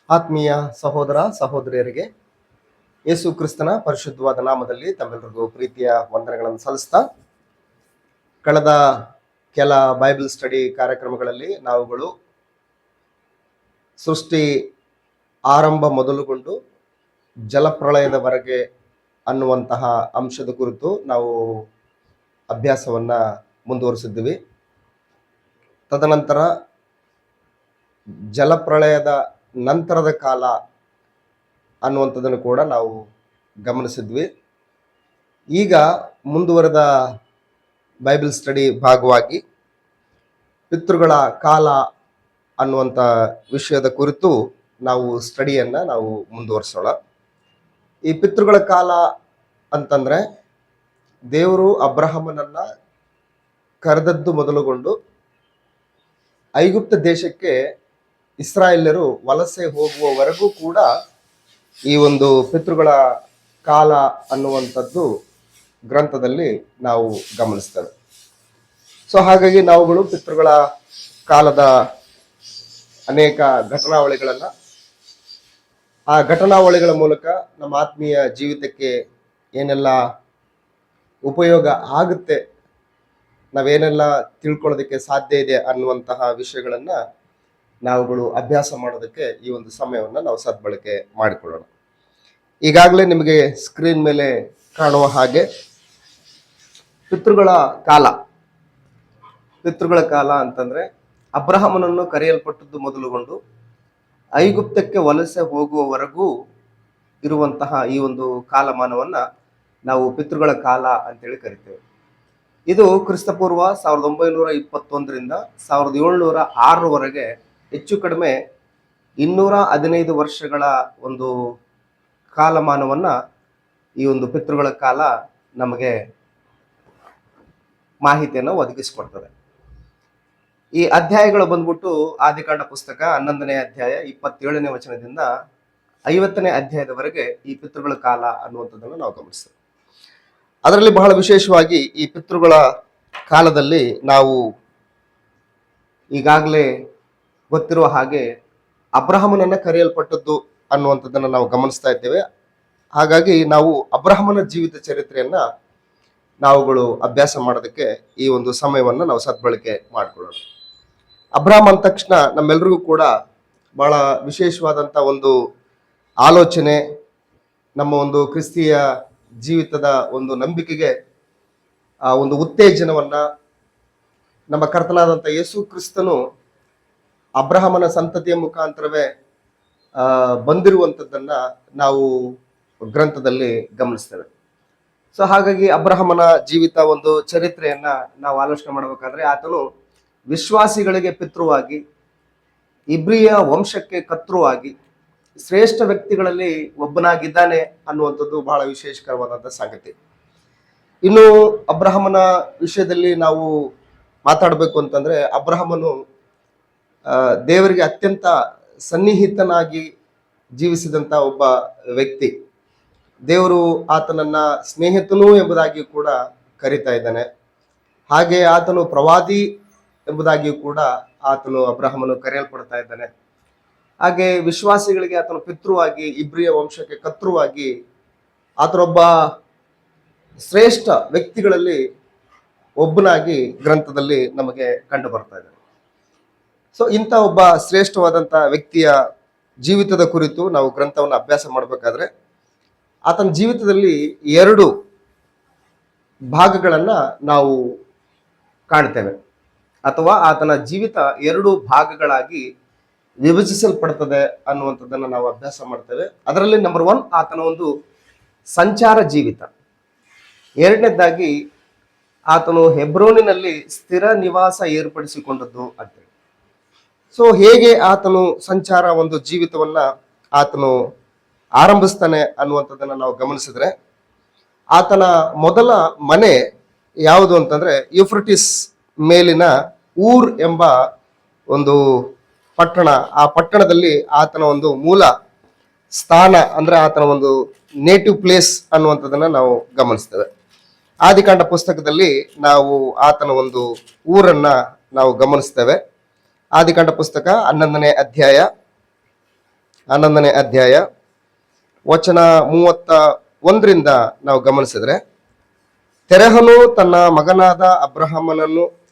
ಆತ್ಮೀಯ ಸಹೋದರ ಸಹೋದರಿಯರಿಗೆ ಯೇಸು ಕ್ರಿಸ್ತನ ಪರಿಶುದ್ಧವಾದ ನಾಮದಲ್ಲಿ ತಮ್ಮೆಲ್ಲರಿಗೂ ಪ್ರೀತಿಯ ವಂದನೆಗಳನ್ನು ಸಲ್ಲಿಸ್ತಾ, ಕಳೆದ ಕೆಲ ಬೈಬಲ್ ಸ್ಟಡಿ ಕಾರ್ಯಕ್ರಮಗಳಲ್ಲಿ ನಾವುಗಳು ಸೃಷ್ಟಿ ಆರಂಭ ಮೊದಲುಗೊಂಡು ಜಲಪ್ರಳಯದವರೆಗೆ ಅನ್ನುವಂತಹ ಅಂಶದ ಕುರಿತು ನಾವು ಅಭ್ಯಾಸವನ್ನ ಮುಂದುವರಿಸಿದ್ವಿ. ತದನಂತರ ಜಲಪ್ರಳಯದ ನಂತರದ ಕಾಲ ಅನ್ನುವಂಥದ್ದನ್ನು ಕೂಡ ನಾವು ಗಮನಿಸಿದ್ವಿ. ಈಗ ಮುಂದುವರೆದ ಬೈಬಲ್ ಸ್ಟಡಿ ಭಾಗವಾಗಿ ಪಿತೃಗಳ ಕಾಲ ಅನ್ನುವಂಥ ವಿಷಯದ ಕುರಿತು ನಾವು ಸ್ಟಡಿಯನ್ನು ನಾವು ಮುಂದುವರಿಸೋಣ. ಈ ಪಿತೃಗಳ ಕಾಲ ಅಂತಂದರೆ ದೇವರು ಅಬ್ರಹಾಮನನ್ನ ಕರೆದದ್ದು ಮೊದಲುಗೊಂಡು ಐಗುಪ್ತ ದೇಶಕ್ಕೆ ಇಸ್ರಾಯೇಲ್ಯರು ವಲಸೆ ಹೋಗುವವರೆಗೂ ಕೂಡ ಈ ಒಂದು ಪಿತೃಗಳ ಕಾಲ ಅನ್ನುವಂಥದ್ದು ಗ್ರಂಥದಲ್ಲಿ ನಾವು ಗಮನಿಸ್ತೇವೆ. ಸೊ ಹಾಗಾಗಿ ನಾವುಗಳು ಪಿತೃಗಳ ಕಾಲದ ಅನೇಕ ಘಟನಾವಳಿಗಳನ್ನು, ಆ ಘಟನಾವಳಿಗಳ ಮೂಲಕ ನಮ್ಮ ಆತ್ಮೀಯ ಜೀವಿತಕ್ಕೆ ಏನೆಲ್ಲ ಉಪಯೋಗ ಆಗುತ್ತೆ, ನಾವೇನೆಲ್ಲ ತಿಳ್ಕೊಳ್ಳೋದಕ್ಕೆ ಸಾಧ್ಯ ಇದೆ ಅನ್ನುವಂತಹ ವಿಷಯಗಳನ್ನು ನಾವುಗಳು ಅಭ್ಯಾಸ ಮಾಡೋದಕ್ಕೆ ಈ ಒಂದು ಸಮಯವನ್ನು ನಾವು ಸದ್ಬಳಕೆ ಮಾಡಿಕೊಳ್ಳೋಣ. ಈಗಾಗಲೇ ನಿಮಗೆ ಸ್ಕ್ರೀನ್ ಮೇಲೆ ಕಾಣುವ ಹಾಗೆ ಪಿತೃಗಳ ಕಾಲ ಅಂತಂದ್ರೆ ಅಬ್ರಹಾಮನನ್ನು ಕರೆಯಲ್ಪಟ್ಟದ್ದು ಮೊದಲುಗೊಂಡು ಐಗುಪ್ತಕ್ಕೆ ವಲಸೆ ಹೋಗುವವರೆಗೂ ಇರುವಂತಹ ಈ ಒಂದು ಕಾಲಮಾನವನ್ನ ನಾವು ಪಿತೃಗಳ ಕಾಲ ಅಂತೇಳಿ ಕರಿತೇವೆ. ಇದು ಕ್ರಿಸ್ತಪೂರ್ವ 1921ರಿಂದ 1706ರವರೆಗೆ ಹೆಚ್ಚು ಕಡಿಮೆ 215 ವರ್ಷಗಳ ಒಂದು ಕಾಲಮಾನವನ್ನ ಈ ಒಂದು ಪಿತೃಗಳ ಕಾಲ ನಮಗೆ ಮಾಹಿತಿಯನ್ನು ಒದಗಿಸಿಕೊಡ್ತದೆ. ಈ ಅಧ್ಯಾಯಗಳು ಬಂದ್ಬಿಟ್ಟು ಆದಿಕಾಂಡ ಪುಸ್ತಕ 11ನೇ ಅಧ್ಯಾಯ 27ನೇ ವಚನದಿಂದ 50ನೇ ಅಧ್ಯಾಯದವರೆಗೆ ಈ ಪಿತೃಗಳ ಕಾಲ ಅನ್ನುವಂಥದ್ದನ್ನು ನಾವು ಗಮನಿಸ್ತೇವೆ. ಅದರಲ್ಲಿ ಬಹಳ ವಿಶೇಷವಾಗಿ ಈ ಪಿತೃಗಳ ಕಾಲದಲ್ಲಿ ನಾವು ಈಗಾಗಲೇ ಗೊತ್ತಿರುವ ಹಾಗೆ ಅಬ್ರಹಾಮನನ್ನ ಕರೆಯಲ್ಪಟ್ಟದ್ದು ಅನ್ನುವಂಥದ್ದನ್ನು ನಾವು ಗಮನಿಸ್ತಾ ಇದ್ದೇವೆ. ಹಾಗಾಗಿ ನಾವು ಅಬ್ರಹಾಮನ ಜೀವಿತ ಚರಿತ್ರೆಯನ್ನ ನಾವುಗಳು ಅಭ್ಯಾಸ ಮಾಡೋದಕ್ಕೆ ಈ ಒಂದು ಸಮಯವನ್ನು ನಾವು ಸದ್ಬಳಕೆ ಮಾಡಿಕೊಳ್ಳೋಣ. ಅಬ್ರಹಾಮ್ ಅಂದ ತಕ್ಷಣ ನಮ್ಮೆಲ್ರಿಗೂ ಕೂಡ ಬಹಳ ವಿಶೇಷವಾದಂಥ ಒಂದು ಆಲೋಚನೆ, ನಮ್ಮ ಒಂದು ಕ್ರಿಸ್ತಿಯ ಜೀವಿತದ ಒಂದು ನಂಬಿಕೆಗೆ ಒಂದು ಉತ್ತೇಜನವನ್ನ ನಮ್ಮ ಕರ್ತನಾದಂಥ ಯೇಸು ಕ್ರಿಸ್ತನು ಅಬ್ರಹಾಮನ ಸಂತತಿಯ ಮುಖಾಂತರವೇ ಬಂದಿರುವಂಥದ್ದನ್ನ ನಾವು ಗ್ರಂಥದಲ್ಲಿ ಗಮನಿಸ್ತೇವೆ. ಸೊ ಹಾಗಾಗಿ ಅಬ್ರಹಾಮನ ಜೀವಿತ ಒಂದು ಚರಿತ್ರೆಯನ್ನ ನಾವು ಆಲೋಚನೆ ಮಾಡಬೇಕಾದ್ರೆ ಆತನು ವಿಶ್ವಾಸಿಗಳಿಗೆ ಪಿತೃವಾಗಿ, ಇಬ್ರಿಯ ವಂಶಕ್ಕೆ ಕರ್ತೃವಾಗಿ, ಶ್ರೇಷ್ಠ ವ್ಯಕ್ತಿಗಳಲ್ಲಿ ಒಬ್ಬನಾಗಿದ್ದಾನೆ ಅನ್ನುವಂಥದ್ದು ಬಹಳ ವಿಶೇಷಕರವಾದಂಥ ಸಂಗತಿ. ಇನ್ನು ಅಬ್ರಹಾಮನ ವಿಷಯದಲ್ಲಿ ನಾವು ಮಾತಾಡಬೇಕು ಅಂತಂದ್ರೆ ಅಬ್ರಹಾಮನು ದೇವರಿಗೆ ಅತ್ಯಂತ ಸನ್ನಿಹಿತನಾಗಿ ಜೀವಿಸಿದಂಥ ಒಬ್ಬ ವ್ಯಕ್ತಿ. ದೇವರು ಆತನನ್ನ ಸ್ನೇಹಿತನೂ ಎಂಬುದಾಗಿಯೂ ಕೂಡ ಕರೀತಾ ಇದ್ದಾನೆ. ಹಾಗೆ ಆತನು ಪ್ರವಾದಿ ಎಂಬುದಾಗಿಯೂ ಕೂಡ ಆತನು ಅಬ್ರಹಾಮನು ಕರೆಯಲ್ಪಡ್ತಾ ಇದ್ದಾನೆ. ಹಾಗೆ ವಿಶ್ವಾಸಿಗಳಿಗೆ ಆತನು ಪಿತೃವಾಗಿ, ಇಬ್ರಿಯ ವಂಶಕ್ಕೆ ಕರ್ತೃವಾಗಿ ಆತನೊಬ್ಬ ಶ್ರೇಷ್ಠ ವ್ಯಕ್ತಿಗಳಲ್ಲಿ ಒಬ್ಬನಾಗಿ ಗ್ರಂಥದಲ್ಲಿ ನಮಗೆ ಕಂಡು ಬರ್ತಾ ಇದೆ. ಸೊ ಇಂಥ ಒಬ್ಬ ಶ್ರೇಷ್ಠವಾದಂಥ ವ್ಯಕ್ತಿಯ ಜೀವಿತದ ಕುರಿತು ನಾವು ಗ್ರಂಥವನ್ನು ಅಭ್ಯಾಸ ಮಾಡಬೇಕಾದ್ರೆ ಆತನ ಜೀವಿತದಲ್ಲಿ 2 ಭಾಗಗಳನ್ನು ನಾವು ಕಾಣ್ತೇವೆ, ಅಥವಾ ಆತನ ಜೀವಿತ 2 ಭಾಗಗಳಾಗಿ ವಿಭಜಿಸಲ್ಪಡ್ತದೆ ಅನ್ನುವಂಥದ್ದನ್ನು ನಾವು ಅಭ್ಯಾಸ ಮಾಡ್ತೇವೆ. ಅದರಲ್ಲಿ ನಂಬರ್ 1 ಆತನ ಒಂದು ಸಂಚಾರ ಜೀವಿತ, 2ನೇದಾಗಿ ಆತನು ಹೆಬ್ರೋನಿನಲ್ಲಿ ಸ್ಥಿರ ನಿವಾಸ ಏರ್ಪಡಿಸಿಕೊಂಡದ್ದು ಅಂತೇಳಿ. ಸೊ ಹೇಗೆ ಆತನು ಸಂಚಾರ ಒಂದು ಜೀವಿತವನ್ನ ಆತನು ಆರಂಭಿಸ್ತಾನೆ ಅನ್ನುವಂಥದ್ದನ್ನು ನಾವು ಗಮನಿಸಿದ್ರೆ, ಆತನ ಮೊದಲ ಮನೆ ಯಾವುದು ಅಂತಂದ್ರೆ ಯೂಫ್ರಟಿಸ್ ಮೇಲಿನ ಊರ್ ಎಂಬ ಒಂದು ಪಟ್ಟಣ. ಆ ಪಟ್ಟಣದಲ್ಲಿ ಆತನ ಒಂದು ಮೂಲ ಸ್ಥಾನ ಅಂದ್ರೆ ಆತನ ಒಂದು ನೇಟಿವ್ ಪ್ಲೇಸ್ ಅನ್ನುವಂಥದ್ದನ್ನ ನಾವು ಗಮನಿಸ್ತೇವೆ. ಆದಿಕಾಂಡ ಪುಸ್ತಕದಲ್ಲಿ ನಾವು ಆತನ ಒಂದು ಊರನ್ನ ನಾವು ಗಮನಿಸ್ತೇವೆ. ಆದಿಕಾಂಡ ಪುಸ್ತಕ 11ನೇ ಅಧ್ಯಾಯ 11ನೇ ಅಧ್ಯಾಯ ವಚನ 31ರಿಂದ ನಾವು ಗಮನಿಸಿದ್ರೆ, ತೆರಹನು ತನ್ನ ಮಗನಾದ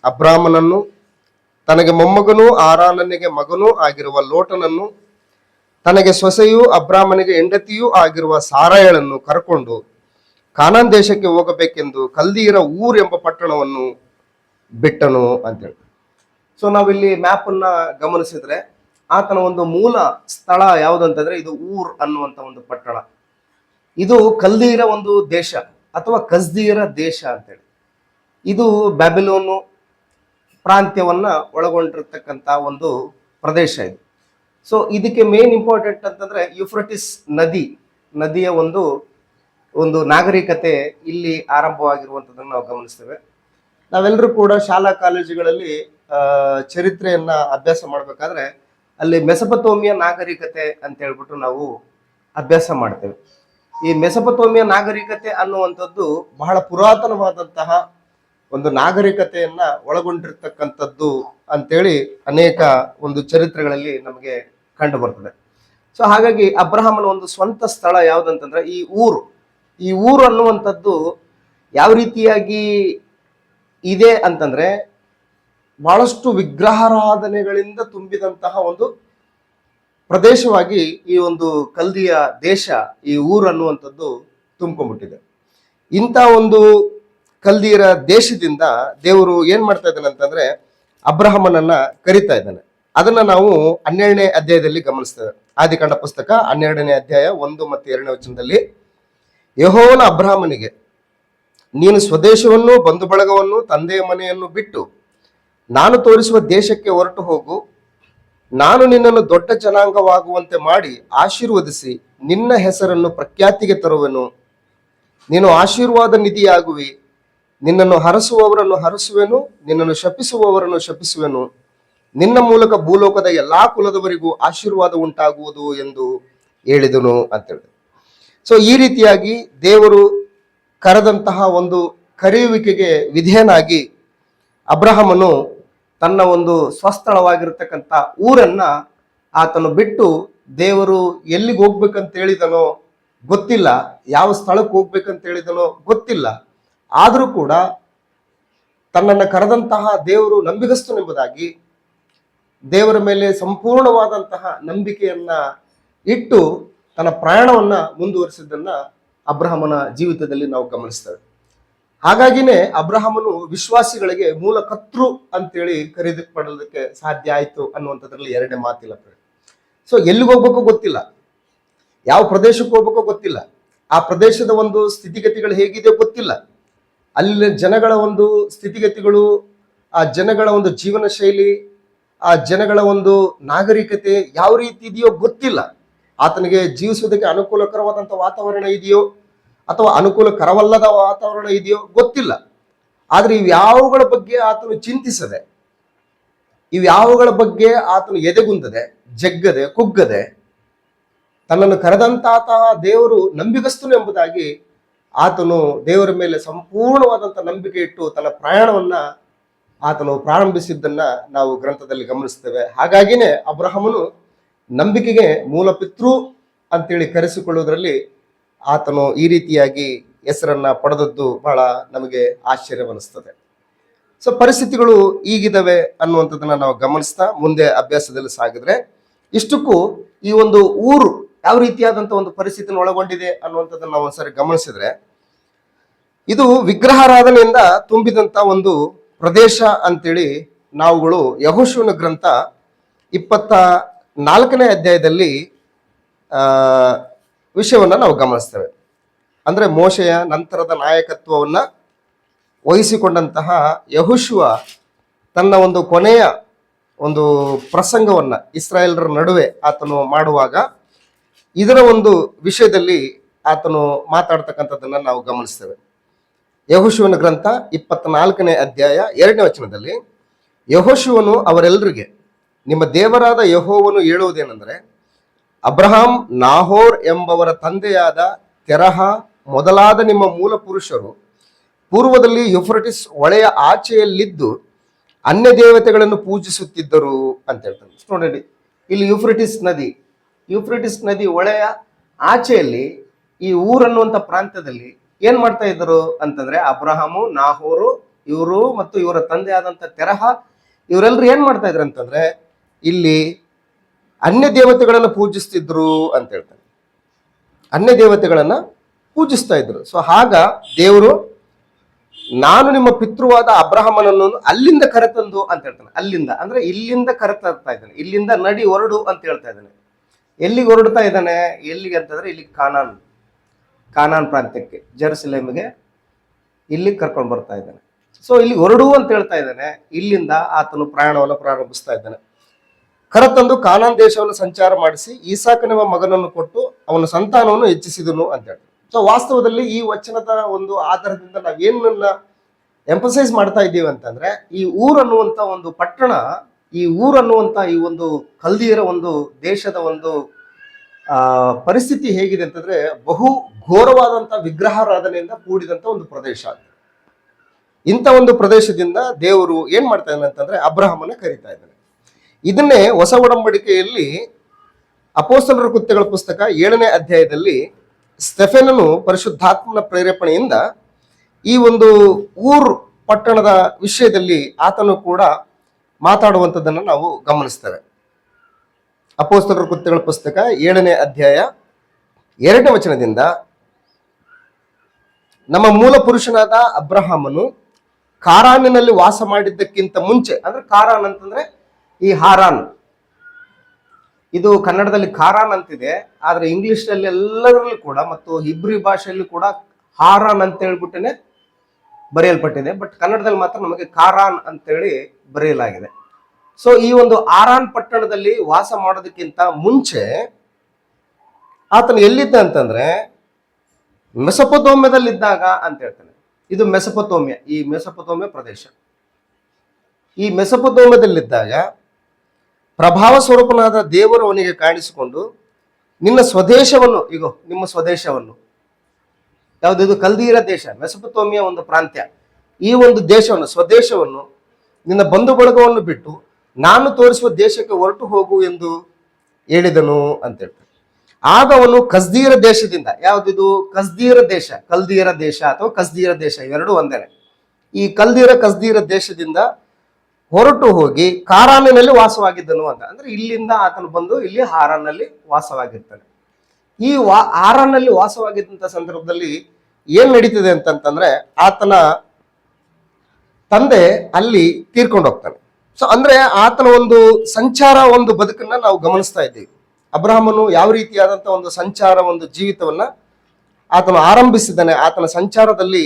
ಅಬ್ರಾಮನನ್ನು ತನಗೆ ಮೊಮ್ಮಗನೂ ಆರಾನನಿಗೆ ಮಗನೂ ಆಗಿರುವ ಲೋಟನನ್ನು ತನಗೆ ಸೊಸೆಯೂ ಅಬ್ರಾಮನಿಗೆ ಹೆಂಡತಿಯೂ ಆಗಿರುವ ಸಾರಯಳನ್ನು ಕರ್ಕೊಂಡು ಕಾನಾನ್ ದೇಶಕ್ಕೆ ಹೋಗಬೇಕೆಂದು ಕಲ್ದೀರ ಊರ್ ಎಂಬ ಪಟ್ಟಣವನ್ನು ಬಿಟ್ಟನು ಅಂತೇಳಿ. ಸೊ ನಾವಿಲ್ಲಿ ಮ್ಯಾಪ್ ಅನ್ನ ಗಮನಿಸಿದ್ರೆ ಆತನ ಒಂದು ಮೂಲ ಸ್ಥಳ ಯಾವುದಂತಂದ್ರೆ ಇದು ಊರ್ ಅನ್ನುವಂತ ಒಂದು ಪಟ್ಟಣ. ಇದು ಕಲ್ದೀರ ಒಂದು ದೇಶ ಅಥವಾ ಕಸ್ದೀರ ದೇಶ ಅಂತೇಳಿ. ಇದು ಬ್ಯಾಬಿಲೋನು ಪ್ರಾಂತ್ಯವನ್ನ ಒಳಗೊಂಡಿರ್ತಕ್ಕಂಥ ಒಂದು ಪ್ರದೇಶ ಇದು. ಸೊ ಇದಕ್ಕೆ ಮೇನ್ ಇಂಪಾರ್ಟೆಂಟ್ ಅಂತಂದ್ರೆ ಯುಫ್ರಟಿಸ್ ನದಿಯ ಒಂದು ನಾಗರಿಕತೆ ಇಲ್ಲಿ ಆರಂಭವಾಗಿರುವಂಥದ್ದನ್ನು ನಾವು ಗಮನಿಸ್ತೇವೆ. ನಾವೆಲ್ಲರೂ ಕೂಡ ಶಾಲಾ ಕಾಲೇಜುಗಳಲ್ಲಿ ಚರಿತ್ರೆಯನ್ನ ಅಭ್ಯಾಸ ಮಾಡ್ಬೇಕಾದ್ರೆ ಅಲ್ಲಿ ಮೆಸೊಪೊಟೇಮಿಯಾ ನಾಗರಿಕತೆ ಅಂತ ಹೇಳ್ಬಿಟ್ಟು ನಾವು ಅಭ್ಯಾಸ ಮಾಡ್ತೇವೆ. ಈ ಮೆಸೊಪೊಟೇಮಿಯಾ ನಾಗರಿಕತೆ ಅನ್ನುವಂಥದ್ದು ಬಹಳ ಪುರಾತನವಾದಂತಹ ಒಂದು ನಾಗರಿಕತೆಯನ್ನ ಒಳಗೊಂಡಿರ್ತಕ್ಕಂಥದ್ದು ಅಂತೇಳಿ ಅನೇಕ ಒಂದು ಚರಿತ್ರೆಗಳಲ್ಲಿ ನಮಗೆ ಕಂಡು ಬರ್ತದೆ. ಸೊ ಹಾಗಾಗಿ ಅಬ್ರಹಾಮನ ಒಂದು ಸ್ವಂತ ಸ್ಥಳ ಯಾವುದಂತಂದ್ರೆ ಈ ಊರು ಅನ್ನುವಂಥದ್ದು ಯಾವ ರೀತಿಯಾಗಿ ಇದೆ ಅಂತಂದ್ರೆ ಬಹಳಷ್ಟು ವಿಗ್ರಹಾರಾಧನೆಗಳಿಂದ ತುಂಬಿದಂತಹ ಒಂದು ಪ್ರದೇಶವಾಗಿ ಈ ಒಂದು ಕಲ್ದಿಯ ದೇಶ, ಈ ಊರು ಅನ್ನುವಂಥದ್ದು ತುಂಬಿಕೊಂಡ್ಬಿಟ್ಟಿದೆ. ಇಂಥ ಒಂದು ಕಲ್ದಿಯರ ದೇಶದಿಂದ ದೇವರು ಏನ್ ಮಾಡ್ತಾ ಇದ್ದಾನೆ ಅಂತಂದ್ರೆ ಅಬ್ರಹಾಮನನ್ನ ಕರಿತಾ ಇದ್ದಾನೆ. ಅದನ್ನ ನಾವು 12ನೇ ಅಧ್ಯಾಯದಲ್ಲಿ ಗಮನಿಸ್ತೇವೆ. ಆದಿಕಾಂಡ ಪುಸ್ತಕ 12ನೇ ಅಧ್ಯಾಯ 1 ಮತ್ತು 2ನೇ ವಚನದಲ್ಲಿ, ಯೆಹೋವನ ಅಬ್ರಹಾಮನಿಗೆ, ನೀನು ಸ್ವದೇಶವನ್ನು ಬಂಧು ಬಳಗವನ್ನು ತಂದೆಯ ಮನೆಯನ್ನು ಬಿಟ್ಟು ನಾನು ತೋರಿಸುವ ದೇಶಕ್ಕೆ ಹೊರಟು ಹೋಗು. ನಾನು ನಿನ್ನನ್ನು ದೊಡ್ಡ ಜನಾಂಗವಾಗುವಂತೆ ಮಾಡಿ ಆಶೀರ್ವದಿಸಿ ನಿನ್ನ ಹೆಸರನ್ನು ಪ್ರಖ್ಯಾತಿಗೆ ತರುವೆನು. ನೀನು ಆಶೀರ್ವಾದ ನಿಧಿಯಾಗುವಿ. ನಿನ್ನನ್ನು ಹರಸುವವರನ್ನು ಹರಸುವೆನು, ನಿನ್ನನ್ನು ಶಪಿಸುವವರನ್ನು ಶಪಿಸುವೆನು. ನಿನ್ನ ಮೂಲಕ ಭೂಲೋಕದ ಎಲ್ಲಾ ಕುಲದವರಿಗೂ ಆಶೀರ್ವಾದ ಉಂಟಾಗುವುದು ಎಂದು ಹೇಳಿದನು ಅಂತೇಳಿ. ಸೊ ಈ ರೀತಿಯಾಗಿ ದೇವರು ಕರೆದಂತಹ ಒಂದು ಕರೆಯುವಿಕೆಗೆ ವಿಧೇಯನಾಗಿ ಅಬ್ರಹಾಮನು ತನ್ನ ಒಂದು ಸ್ವಸ್ಥಳವಾಗಿರ್ತಕ್ಕಂಥ ಊರನ್ನ ಆತನು ಬಿಟ್ಟು ದೇವರು ಎಲ್ಲಿಗೆ ಹೋಗ್ಬೇಕಂತ ಹೇಳಿದನೋ ಗೊತ್ತಿಲ್ಲ, ಯಾವ ಸ್ಥಳಕ್ಕೆ ಹೋಗ್ಬೇಕಂತ ಹೇಳಿದನೋ ಗೊತ್ತಿಲ್ಲ. ಆದರೂ ಕೂಡ ತನ್ನನ್ನು ಕರೆದಂತಹ ದೇವರು ನಂಬಿಗಸ್ತನೆಂಬುದಾಗಿ ದೇವರ ಮೇಲೆ ಸಂಪೂರ್ಣವಾದಂತಹ ನಂಬಿಕೆಯನ್ನ ಇಟ್ಟು ತನ್ನ ಪ್ರಯಾಣವನ್ನ ಮುಂದುವರಿಸಿದ್ದನ್ನ ಅಬ್ರಹಾಮನ ಜೀವಿತದಲ್ಲಿ ನಾವು ಗಮನಿಸ್ತೇವೆ. ಹಾಗಾಗಿನೇ ಅಬ್ರಹಾಮನು ವಿಶ್ವಾಸಿಗಳಿಗೆ ಮೂಲ ಕರ್ತೃ ಅಂತೇಳಿ ಕರೆಯಲ್ಪಡೋದಕ್ಕೆ ಸಾಧ್ಯ ಆಯ್ತು ಅನ್ನುವಂಥದ್ರಲ್ಲಿ ಎರಡನೇ ಮಾತಿಲ್ಲ. ಸೊ ಎಲ್ಲಿಗೆ ಹೋಗ್ಬೇಕೋ ಗೊತ್ತಿಲ್ಲ, ಯಾವ ಪ್ರದೇಶಕ್ಕೆ ಹೋಗ್ಬೇಕೋ ಗೊತ್ತಿಲ್ಲ, ಆ ಪ್ರದೇಶದ ಒಂದು ಸ್ಥಿತಿಗತಿಗಳು ಹೇಗಿದೆಯೋ ಗೊತ್ತಿಲ್ಲ, ಅಲ್ಲಿನ ಜನಗಳ ಒಂದು ಸ್ಥಿತಿಗತಿಗಳು, ಆ ಜನಗಳ ಒಂದು ಜೀವನ ಶೈಲಿ, ಆ ಜನಗಳ ಒಂದು ನಾಗರಿಕತೆ ಯಾವ ರೀತಿ ಇದೆಯೋ ಗೊತ್ತಿಲ್ಲ. ಆತನಿಗೆ ಜೀವಿಸುವುದಕ್ಕೆ ಅನುಕೂಲಕರವಾದಂಥ ವಾತಾವರಣ ಇದೆಯೋ ಅಥವಾ ಅನುಕೂಲಕರವಲ್ಲದ ವಾತಾವರಣ ಇದೆಯೋ ಗೊತ್ತಿಲ್ಲ. ಆದ್ರೆ ಇವ್ಯಾವುಗಳ ಬಗ್ಗೆ ಆತನು ಚಿಂತಿಸದೆ, ಇವ್ಯಾವುಗಳ ಬಗ್ಗೆ ಆತನು ಎದೆಗುಂದದೆ, ಜಗ್ಗದೆ, ಕುಗ್ಗದೆ, ತನ್ನನ್ನು ಕರೆದಂತಹ ದೇವರು ನಂಬಿಗಸ್ತನು ಎಂಬುದಾಗಿ ಆತನು ದೇವರ ಮೇಲೆ ಸಂಪೂರ್ಣವಾದಂಥ ನಂಬಿಕೆ ಇಟ್ಟು ತನ್ನ ಪ್ರಯಾಣವನ್ನ ಆತನು ಪ್ರಾರಂಭಿಸಿದ್ದನ್ನ ನಾವು ಗ್ರಂಥದಲ್ಲಿ ಗಮನಿಸ್ತೇವೆ. ಹಾಗಾಗಿನೇ ಅಬ್ರಹಾಮನು ನಂಬಿಕೆಗೆ ಮೂಲ ಪಿತೃ ಅಂತೇಳಿ ಕರೆಸಿಕೊಳ್ಳುವುದರಲ್ಲಿ ಆತನು ಈ ರೀತಿಯಾಗಿ ಹೆಸರನ್ನ ಪಡೆದದ್ದು ಬಹಳ ನಮಗೆ ಆಶ್ಚರ್ಯವನ್ನಿಸ್ತದೆ. ಸೊ ಪರಿಸ್ಥಿತಿಗಳು ಈಗಿದ್ದಾವೆ ಅನ್ನುವಂಥದ್ದನ್ನ ನಾವು ಗಮನಿಸ್ತಾ ಮುಂದೆ ಅಭ್ಯಾಸದಲ್ಲಿ ಸಾಗಿದ್ರೆ, ಇಷ್ಟಕ್ಕೂ ಈ ಒಂದು ಊರು ಯಾವ ರೀತಿಯಾದಂಥ ಒಂದು ಪರಿಸ್ಥಿತಿನ ಒಳಗೊಂಡಿದೆ ಅನ್ನುವಂಥದ್ದನ್ನ ನಾವು ಒಂದ್ಸರಿ ಗಮನಿಸಿದ್ರೆ, ಇದು ವಿಗ್ರಹಾರಾಧನೆಯಿಂದ ತುಂಬಿದಂತ ಒಂದು ಪ್ರದೇಶ ಅಂತೇಳಿ ನಾವುಗಳು ಯೆಹೋಶುವನ ಗ್ರಂಥ 24ನೇ ಅಧ್ಯಾಯದಲ್ಲಿ ವಿಷಯವನ್ನ ನಾವು ಗಮನಿಸ್ತೇವೆ. ಅಂದ್ರೆ ಮೋಶೆಯ ನಂತರದ ನಾಯಕತ್ವವನ್ನ ವಹಿಸಿಕೊಂಡಂತಹ ಯೆಹೋಶುವ ತನ್ನ ಒಂದು ಕೊನೆಯ ಒಂದು ಪ್ರಸಂಗವನ್ನ ಇಸ್ರಾಯೇಲರ ನಡುವೆ ಆತನು ಮಾಡುವಾಗ ಇದರ ಒಂದು ವಿಷಯದಲ್ಲಿ ಆತನು ಮಾತಾಡ್ತಕ್ಕಂಥದ್ದನ್ನ ನಾವು ಗಮನಿಸ್ತೇವೆ. ಯೆಹೋಶುವನ ಗ್ರಂಥ 24ನೇ ಅಧ್ಯಾಯ 2ನೇ ವಚನದಲ್ಲಿ, ಯೆಹೋಶುವನು ಅವರೆಲ್ಲರಿಗೆ, ನಿಮ್ಮ ದೇವರಾದ ಯೆಹೋವನು ಹೇಳುವುದೇನೆಂದರೆ, ಅಬ್ರಹಾಂ, ನಾಹೋರ್ ಎಂಬವರ ತಂದೆಯಾದ ತೆರಹ ಮೊದಲಾದ ನಿಮ್ಮ ಮೂಲ ಪುರುಷರು ಪೂರ್ವದಲ್ಲಿ ಯುಫ್ರಟಿಸ್ ಹೊಳೆಯ ಆಚೆಯಲ್ಲಿದ್ದು ಅನ್ಯ ದೇವತೆಗಳನ್ನು ಪೂಜಿಸುತ್ತಿದ್ದರು ಅಂತ ಹೇಳ್ತಾರೆ. ನೋಡಿ, ಇಲ್ಲಿ ಯುಫ್ರಟಿಸ್ ನದಿ, ಯೂಫ್ರೆಟಿಸ್ ನದಿ ಹೊಳೆಯ ಆಚೆಯಲ್ಲಿ ಈ ಊರ್ ಅನ್ನುವಂಥ ಪ್ರಾಂತ್ಯದಲ್ಲಿ ಏನ್ ಮಾಡ್ತಾ ಇದ್ರು ಅಂತಂದ್ರೆ ಅಬ್ರಹಾಮು, ನಾಹೋರು, ಇವರು ಮತ್ತು ಇವರ ತಂದೆ ಆದಂತ ತೆರಹ ಇವರೆಲ್ಲರೂ ಏನ್ ಮಾಡ್ತಾ ಇದ್ರು ಅಂತಂದ್ರೆ ಇಲ್ಲಿ ಅನ್ಯ ದೇವತೆಗಳನ್ನ ಪೂಜಿಸ್ತಿದ್ರು ಅಂತ ಹೇಳ್ತಾರೆ. ಅನ್ಯ ದೇವತೆಗಳನ್ನ ಪೂಜಿಸ್ತಾ ಇದ್ರು. ಸೊ ಆಗ ದೇವರು ನಾನು ನಿಮ್ಮ ಪಿತೃವಾದ ಅಬ್ರಹಾಮನನ್ನು ಅಲ್ಲಿಂದ ಕರೆತಂದು ಅಂತ ಹೇಳ್ತಾನೆ. ಅಲ್ಲಿಂದ ಅಂದ್ರೆ ಇಲ್ಲಿಂದ ಕರೆತರ್ತಾ ಇದ್ದಾನೆ, ಇಲ್ಲಿಂದ ನಡಿ ಹೊರಡು ಅಂತ ಹೇಳ್ತಾ ಇದ್ದಾನೆ. ಎಲ್ಲಿಗೆ ಹೊರಡ್ತಾ ಇದ್ದಾನೆ? ಎಲ್ಲಿಗೆ ಅಂತಂದ್ರೆ ಇಲ್ಲಿ ಕಾನಾನ್ ಪ್ರಾಂತ್ಯಕ್ಕೆ, ಜೆರುಸಲೇಮಿಗೆ ಇಲ್ಲಿ ಕರ್ಕೊಂಡು ಬರ್ತಾ ಇದ್ದಾನೆ. ಸೊ ಇಲ್ಲಿ ಹೊರಡು ಅಂತ ಹೇಳ್ತಾ ಇದ್ದಾನೆ. ಇಲ್ಲಿಂದ ಆತನು ಪ್ರಯಾಣವನ್ನು ಪ್ರಾರಂಭಿಸ್ತಾ ಇದ್ದಾನೆ. ಕರೆತಂದು ಕಾನಾನ್ ದೇಶವನ್ನು ಸಂಚಾರ ಮಾಡಿಸಿ ಈಸಾಕನೆಂಬ ಮಗನನ್ನು ಕೊಟ್ಟು ಅವನ ಸಂತಾನವನ್ನು ಹೆಚ್ಚಿಸಿದನು ಅಂತ ಹೇಳ್ತಾರೆ. ಸೊ ವಾಸ್ತವದಲ್ಲಿ ಈ ವಚನದ ಒಂದು ಆಧಾರದಿಂದ ನಾವೇನನ್ನ ಎಂಫಸೈಸ್ ಮಾಡ್ತಾ ಇದ್ದೀವಿ ಅಂತಂದ್ರೆ ಈ ಊರನ್ನುವಂತ ಒಂದು ಪಟ್ಟಣ, ಈ ಊರನ್ನುವಂತ ಈ ಒಂದು ಕಲ್ದಿಯರ ಒಂದು ದೇಶದ ಒಂದು ಪರಿಸ್ಥಿತಿ ಹೇಗಿದೆ ಅಂತಂದ್ರೆ ಬಹು ಘೋರವಾದಂತ ವಿಗ್ರಹಾರಾಧನೆಯಿಂದ ಕೂಡಿದಂತ ಒಂದು ಪ್ರದೇಶ. ಇಂಥ ಒಂದು ಪ್ರದೇಶದಿಂದ ದೇವರು ಏನ್ ಮಾಡ್ತಾ ಇದ್ದಾನೆ ಅಂತಂದ್ರೆ ಅಬ್ರಹಾಮನ ಕರೀತಾ ಇದ್ದಾನೆ. ಇದನ್ನೇ ಹೊಸ ಒಡಂಬಡಿಕೆಯಲ್ಲಿ ಅಪೊಸ್ತಲರ ಕೃತ್ಯಗಳ ಪುಸ್ತಕ 7ನೇ ಅಧ್ಯಾಯದಲ್ಲಿ ಸ್ಟೆಫೆನನು ಪರಿಶುದ್ಧಾತ್ಮನ ಪ್ರೇರೇಪಣೆಯಿಂದ ಈ ಒಂದು ಊರ್ ಪಟ್ಟಣದ ವಿಷಯದಲ್ಲಿ ಆತನು ಕೂಡ ಮಾತಾಡುವಂಥದ್ದನ್ನು ನಾವು ಗಮನಿಸ್ತೇವೆ. ಅಪೊಸ್ತಲರ ಕೃತ್ಯಗಳ ಪುಸ್ತಕ 7ನೇ ಅಧ್ಯಾಯ 2ನೇ ವಚನದಿಂದ ನಮ್ಮ ಮೂಲ ಪುರುಷನಾದ ಅಬ್ರಹಾಮನು ಕಾರಾನಿನಲ್ಲಿ ವಾಸ ಮಾಡಿದ್ದಕ್ಕಿಂತ ಮುಂಚೆ, ಅಂದ್ರೆ ಕಾರಾನ್ ಅಂತಂದ್ರೆ ಈ ಹಾರಾನ್, ಇದು ಕನ್ನಡದಲ್ಲಿ ಖಾರಾನ್ ಅಂತಿದೆ, ಆದ್ರೆ ಇಂಗ್ಲಿಷ್ ನಲ್ಲಿ ಎಲ್ಲರಲ್ಲೂ ಕೂಡ ಮತ್ತು ಹಿಬ್ರಿ ಭಾಷೆಯಲ್ಲಿ ಕೂಡ ಹಾರಾನ್ ಅಂತ ಹೇಳ್ಬಿಟ್ಟೇನೆ ಬರೆಯಲ್ಪಟ್ಟಿದೆ. ಬಟ್ ಕನ್ನಡದಲ್ಲಿ ಮಾತ್ರ ನಮಗೆ ಕಾರಾನ್ ಅಂತೇಳಿ ಬರೆಯಲಾಗಿದೆ. ಸೊ ಈ ಒಂದು ಆರಾನ್ ಪಟ್ಟಣದಲ್ಲಿ ವಾಸ ಮಾಡೋದಕ್ಕಿಂತ ಮುಂಚೆ ಆತನು ಎಲ್ಲಿದ್ದ ಅಂತಂದ್ರೆ ಮೆಸೊಪೊತೇಮಿಯಾದಲ್ಲಿದ್ದಾಗ ಅಂತ ಹೇಳ್ತಾನೆ. ಇದು ಮೆಸೊಪೊತೇಮಿಯಾ, ಈ ಮೆಸೊಪೊತೇಮಿಯಾ ಪ್ರದೇಶ. ಈ ಮೆಸೊಪೊತೇಮಿಯಾದಲ್ಲಿದ್ದಾಗ ಪ್ರಭಾವ ಸ್ವರೂಪನಾದ ದೇವರು ಅವನಿಗೆ ಕಾಣಿಸಿಕೊಂಡು ನಿನ್ನ ಸ್ವದೇಶವನ್ನು, ಈಗ ನಿಮ್ಮ ಸ್ವದೇಶವನ್ನು, ಯಾವುದಿದು ಕಲ್ದೀರ ದೇಶ, ಮೆಸೊಪೊತೇಮಿಯಾ ಒಂದು ಪ್ರಾಂತ್ಯ, ಈ ಒಂದು ದೇಶವನ್ನು, ಸ್ವದೇಶವನ್ನು, ನಿನ್ನ ಬಂಧು ಬಳಗವನ್ನು ಬಿಟ್ಟು ನಾನು ತೋರಿಸುವ ದೇಶಕ್ಕೆ ಹೊರಟು ಹೋಗು ಎಂದು ಹೇಳಿದನು ಅಂತ ಹೇಳ್ತಾರೆ. ಆಗ ಅವನು ಕಸ್ದೀರ ದೇಶದಿಂದ, ಯಾವುದಿದು ಕಸ್ದೀರ ದೇಶ, ಕಲ್ದೀರ ದೇಶ ಅಥವಾ ಕಸ್ದೀರ ದೇಶ ಇವೆರಡೂ ಒಂದೇನೆ. ಈ ಕಸ್ದೀರ ದೇಶದಿಂದ ಹೊರಟು ಹೋಗಿ ಕಾರಾನಿನಲ್ಲಿ ವಾಸವಾಗಿದ್ದನು ಅಂತ. ಅಂದ್ರೆ ಇಲ್ಲಿಂದ ಆತನು ಬಂದು ಇಲ್ಲಿ ಹಾರಾನ್ನಲ್ಲಿ ವಾಸವಾಗಿರ್ತಾನೆ. ಈ ಹಾರಾನ್ನಲ್ಲಿ ವಾಸವಾಗಿದ್ದಂಥ ಸಂದರ್ಭದಲ್ಲಿ ಏನ್ ನಡೀತಿದೆ ಅಂತಂತಂದ್ರೆ ಆತನ ತಂದೆ ಅಲ್ಲಿ ತೀರ್ಕೊಂಡು ಹೋಗ್ತಾನೆ. ಸೊ ಅಂದ್ರೆ ಆತನ ಒಂದು ಸಂಚಾರ, ಒಂದು ಬದುಕನ್ನ ನಾವು ಗಮನಿಸ್ತಾ ಇದ್ದೀವಿ. ಅಬ್ರಹಾಮನು ಯಾವ ರೀತಿಯಾದಂಥ ಒಂದು ಸಂಚಾರ, ಒಂದು ಜೀವಿತವನ್ನ ಆತನು ಆರಂಭಿಸಿದ್ದಾನೆ. ಆತನ ಸಂಚಾರದಲ್ಲಿ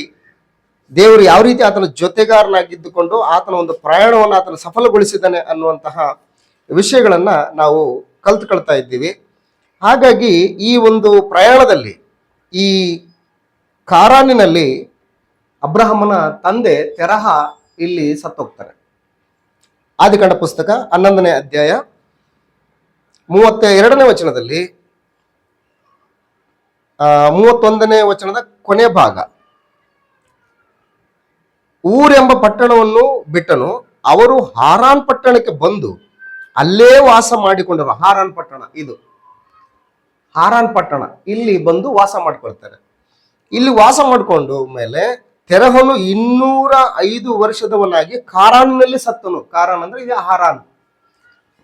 ದೇವರು ಯಾವ ರೀತಿ ಆತನ ಜೊತೆಗಾರನಾಗಿದ್ದುಕೊಂಡು ಆತನ ಒಂದು ಪ್ರಯಾಣವನ್ನು ಆತನ ಸಫಲಗೊಳಿಸಿದ್ದಾನೆ ಅನ್ನುವಂತಹ ವಿಷಯಗಳನ್ನ ನಾವು ಕಲ್ತ್ಕೊಳ್ತಾ ಇದ್ದೀವಿ. ಹಾಗಾಗಿ ಈ ಒಂದು ಪ್ರಯಾಣದಲ್ಲಿ ಈ ಕಾರಾನಿನಲ್ಲಿ ಅಬ್ರಹಾಮನ ತಂದೆ ತೆರಹ ಇಲ್ಲಿ ಸತ್ತೋಗ್ತಾನೆ. ಆದಿಕಾಂಡ ಪುಸ್ತಕ 11ನೇ ಅಧ್ಯಾಯ 32ನೇ ವಚನದಲ್ಲಿ 31ನೇ ವಚನದ ಕೊನೆ ಭಾಗ, ಊರೆಂಬ ಪಟ್ಟಣವನ್ನು ಬಿಟ್ಟನು, ಅವರು ಹಾರಾನ್ ಪಟ್ಟಣಕ್ಕೆ ಬಂದು ಅಲ್ಲೇ ವಾಸ ಮಾಡಿಕೊಂಡರು. ಹಾರಾನ್ ಪಟ್ಟಣ, ಇದು ಹಾರಾನ್ ಪಟ್ಟಣ, ಇಲ್ಲಿ ಬಂದು ವಾಸ ಮಾಡ್ಕೊಳ್ತಾರೆ. ಇಲ್ಲಿ ವಾಸ ಮಾಡಿಕೊಂಡು ಮೇಲೆ ತೆರಹನು 205 ವರ್ಷದವನಾಗಿ ಕಾರಾನ್ನಲ್ಲಿ ಸತ್ತನು. ಕಾರಾನ್ ಅಂದ್ರೆ ಇದು ಹಾರಾನ್.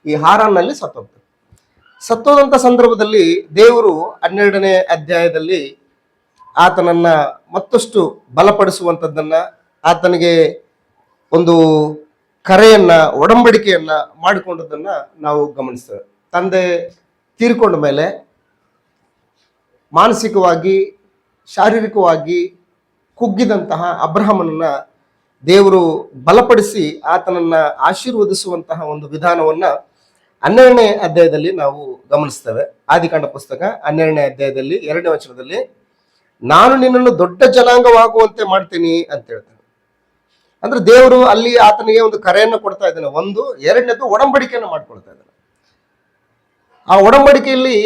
ಈ ಹಾರಾನ್ನಲ್ಲಿ ಸತ್ತೋದಂತ ಸಂದರ್ಭದಲ್ಲಿ ದೇವರು 12ನೇ ಅಧ್ಯಾಯದಲ್ಲಿ ಆತನನ್ನ ಮತ್ತಷ್ಟು ಬಲಪಡಿಸುವಂಥದ್ದನ್ನ, ಆತನಿಗೆ ಒಂದು ಕರೆಯನ್ನ, ಒಡಂಬಡಿಕೆಯನ್ನ ಮಾಡಿಕೊಂಡದನ್ನ ನಾವು ಗಮನಿಸ್ತೇವೆ. ತಂದೆ ತೀರ್ಕೊಂಡ ಮೇಲೆ ಮಾನಸಿಕವಾಗಿ, ಶಾರೀರಿಕವಾಗಿ ಕುಗ್ಗಿದಂತಹ ಅಬ್ರಹಾಮನನ್ನ ದೇವರು ಬಲಪಡಿಸಿ ಆತನನ್ನ ಆಶೀರ್ವದಿಸುವಂತಹ ಒಂದು ವಿಧಾನವನ್ನ 12ನೇ ಅಧ್ಯಾಯದಲ್ಲಿ ನಾವು ಗಮನಿಸ್ತೇವೆ. ಆದಿಕಾಂಡ ಪುಸ್ತಕ 12ನೇ ಅಧ್ಯಾಯದಲ್ಲಿ 2ನೇ ವಚನದಲ್ಲಿ, ನಾನು ನಿನ್ನನ್ನು ದೊಡ್ಡ ಜನಾಂಗವಾಗುವಂತೆ ಮಾಡ್ತೀನಿ ಅಂತ ಹೇಳ್ತಾನೆ. ಅಂದ್ರೆ ದೇವರು ಅಲ್ಲಿ ಆತನಿಗೆ ಒಂದು ಕರೆಯನ್ನು ಕೊಡ್ತಾ ಇದ್ದಾನೆ. ಒಂದು, ಎರಡನೇದು ಒಡಂಬಡಿಕೆಯನ್ನು ಮಾಡ್ಕೊಳ್ತಾ ಇದ್ದಾನೆ. ಆ ಒಡಂಬಡಿಕೆಯಲ್ಲಿ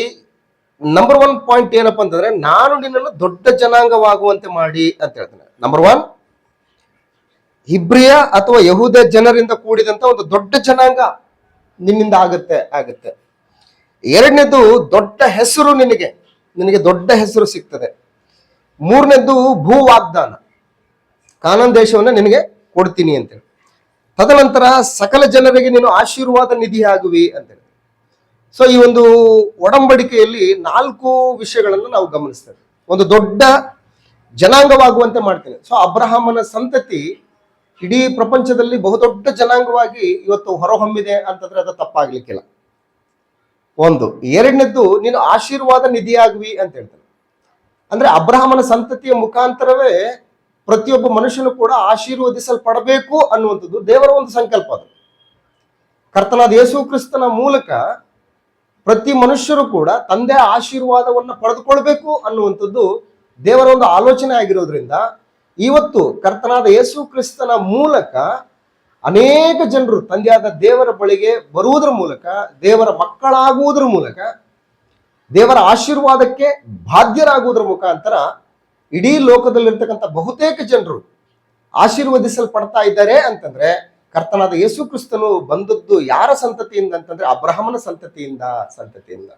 ನಂಬರ್ 1 ಪಾಯಿಂಟ್ ಏನಪ್ಪಾ ಅಂತಂದ್ರೆ, ನಾನು ನಿನ್ನನ್ನು ದೊಡ್ಡ ಜನಾಂಗವಾಗುವಂತೆ ಮಾಡಿ ಅಂತ ಹೇಳ್ತಾನೆ. ನಂಬರ್ 1, ಹಿಬ್ರಿಯ ಅಥವಾ ಯಹೂದ ಜನರಿಂದ ಕೂಡಿದಂತ ಒಂದು ದೊಡ್ಡ ಜನಾಂಗ ನಿನ್ನಿಂದ ಆಗುತ್ತೆ. ಎರಡನೇದು ದೊಡ್ಡ ಹೆಸರು, ನಿನಗೆ ದೊಡ್ಡ ಹೆಸರು ಸಿಗ್ತದೆ. ಮೂರನೇದ್ದು ಭೂ ವಾಗ್ದಾನ, ಕಾನಾನ್ ದೇಶವನ್ನ ನಿನಗೆ ಕೊಡ್ತೀನಿ ಅಂತೇಳಿ. ತದನಂತರ ಸಕಲ ಜನರಿಗೆ ನೀನು ಆಶೀರ್ವಾದ ನಿಧಿ ಆಗುವಿ ಅಂತೇಳಿ. ಸೊ ಈ ಒಂದು ಒಡಂಬಡಿಕೆಯಲ್ಲಿ 4 ವಿಷಯಗಳನ್ನು ನಾವು ಗಮನಿಸ್ತೇವೆ. ಒಂದು ದೊಡ್ಡ ಜನಾಂಗವಾಗುವಂತೆ ಮಾಡ್ತೇನೆ. ಸೊ ಅಬ್ರಹಾಮನ ಸಂತತಿ ಇಡೀ ಪ್ರಪಂಚದಲ್ಲಿ ಬಹುದೊಡ್ಡ ಜನಾಂಗವಾಗಿ ಇವತ್ತು ಹೊರಹೊಮ್ಮಿದೆ ಅಂತಂದ್ರೆ ಅದು ತಪ್ಪಾಗ್ಲಿಕ್ಕಿಲ್ಲ. ಒಂದು. ಎರಡನೇದ್ದು ನೀನು ಆಶೀರ್ವಾದ ನಿಧಿಯಾಗುವಿ ಅಂತ ಹೇಳ್ತಾನೆ. ಅಂದ್ರೆ ಅಬ್ರಹಾಮನ ಸಂತತಿಯ ಮುಖಾಂತರವೇ ಪ್ರತಿಯೊಬ್ಬ ಮನುಷ್ಯನು ಕೂಡ ಆಶೀರ್ವದಿಸಲ್ಪಡಬೇಕು ಅನ್ನುವಂಥದ್ದು ದೇವರ ಒಂದು ಸಂಕಲ್ಪ. ಅದು ಕರ್ತನಾದ ಯೇಸು ಕ್ರಿಸ್ತನ ಮೂಲಕ ಪ್ರತಿ ಮನುಷ್ಯರು ಕೂಡ ತಂದೆಯ ಆಶೀರ್ವಾದವನ್ನು ಪಡೆದುಕೊಳ್ಬೇಕು ಅನ್ನುವಂಥದ್ದು ದೇವರ ಒಂದು ಆಲೋಚನೆ ಆಗಿರೋದ್ರಿಂದ ಇವತ್ತು ಕರ್ತನಾದ ಯೇಸು ಕ್ರಿಸ್ತನ ಮೂಲಕ ಅನೇಕ ಜನರು ತಂದೆಯಾದ ದೇವರ ಬಳಿಗೆ ಬರುವುದರ ಮೂಲಕ, ದೇವರ ಮಕ್ಕಳಾಗುವುದರ ಮೂಲಕ, ದೇವರ ಆಶೀರ್ವಾದಕ್ಕೆ ಬಾಧ್ಯರಾಗುವುದರ ಮುಖಾಂತರ ಇಡೀ ಲೋಕದಲ್ಲಿರ್ತಕ್ಕಂಥ ಬಹುತೇಕ ಜನರು ಆಶೀರ್ವದಿಸಲ್ಪಡ್ತಾ ಇದ್ದಾರೆ ಅಂತಂದ್ರೆ ಕರ್ತನಾದ ಯೇಸು ಕ್ರಿಸ್ತನು ಬಂದದ್ದು ಯಾರ ಸಂತತಿಯಿಂದ ಅಂತಂದ್ರೆ ಅಬ್ರಹಾಮನ ಸಂತತಿಯಿಂದ.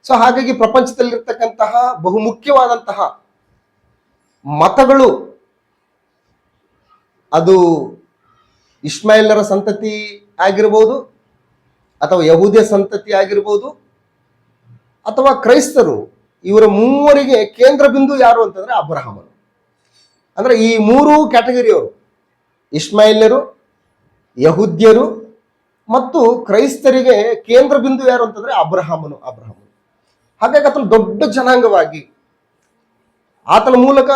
ಸೊ ಹಾಗಾಗಿ ಪ್ರಪಂಚದಲ್ಲಿರ್ತಕ್ಕಂತಹ ಬಹುಮುಖ್ಯವಾದಂತಹ ಮತಗಳು ಅದು ಇಷ್ಮಾಯೇಲರ ಸಂತತಿ ಆಗಿರ್ಬೋದು, ಅಥವಾ ಯಹೂದ್ಯ ಸಂತತಿ ಆಗಿರ್ಬೋದು, ಅಥವಾ ಕ್ರೈಸ್ತರು, ಇವರ ಮೂವರಿಗೆ ಕೇಂದ್ರ ಬಿಂದು ಯಾರು ಅಂತಂದ್ರೆ ಅಬ್ರಹಾಮನು. ಅಂದ್ರೆ ಈ 3 ಕ್ಯಾಟಗರಿಯವರು, ಇಷ್ಮಾಯೇಲ್ಯರು, ಯಹೂದ್ಯರು ಮತ್ತು ಕ್ರೈಸ್ತರಿಗೆ ಕೇಂದ್ರ ಬಿಂದು ಯಾರು ಅಂತಂದ್ರೆ ಅಬ್ರಹಾಮನು. ಹಾಗಾಗಿ ಆತನು ದೊಡ್ಡ ಜನಾಂಗವಾಗಿ ಆತನ ಮೂಲಕ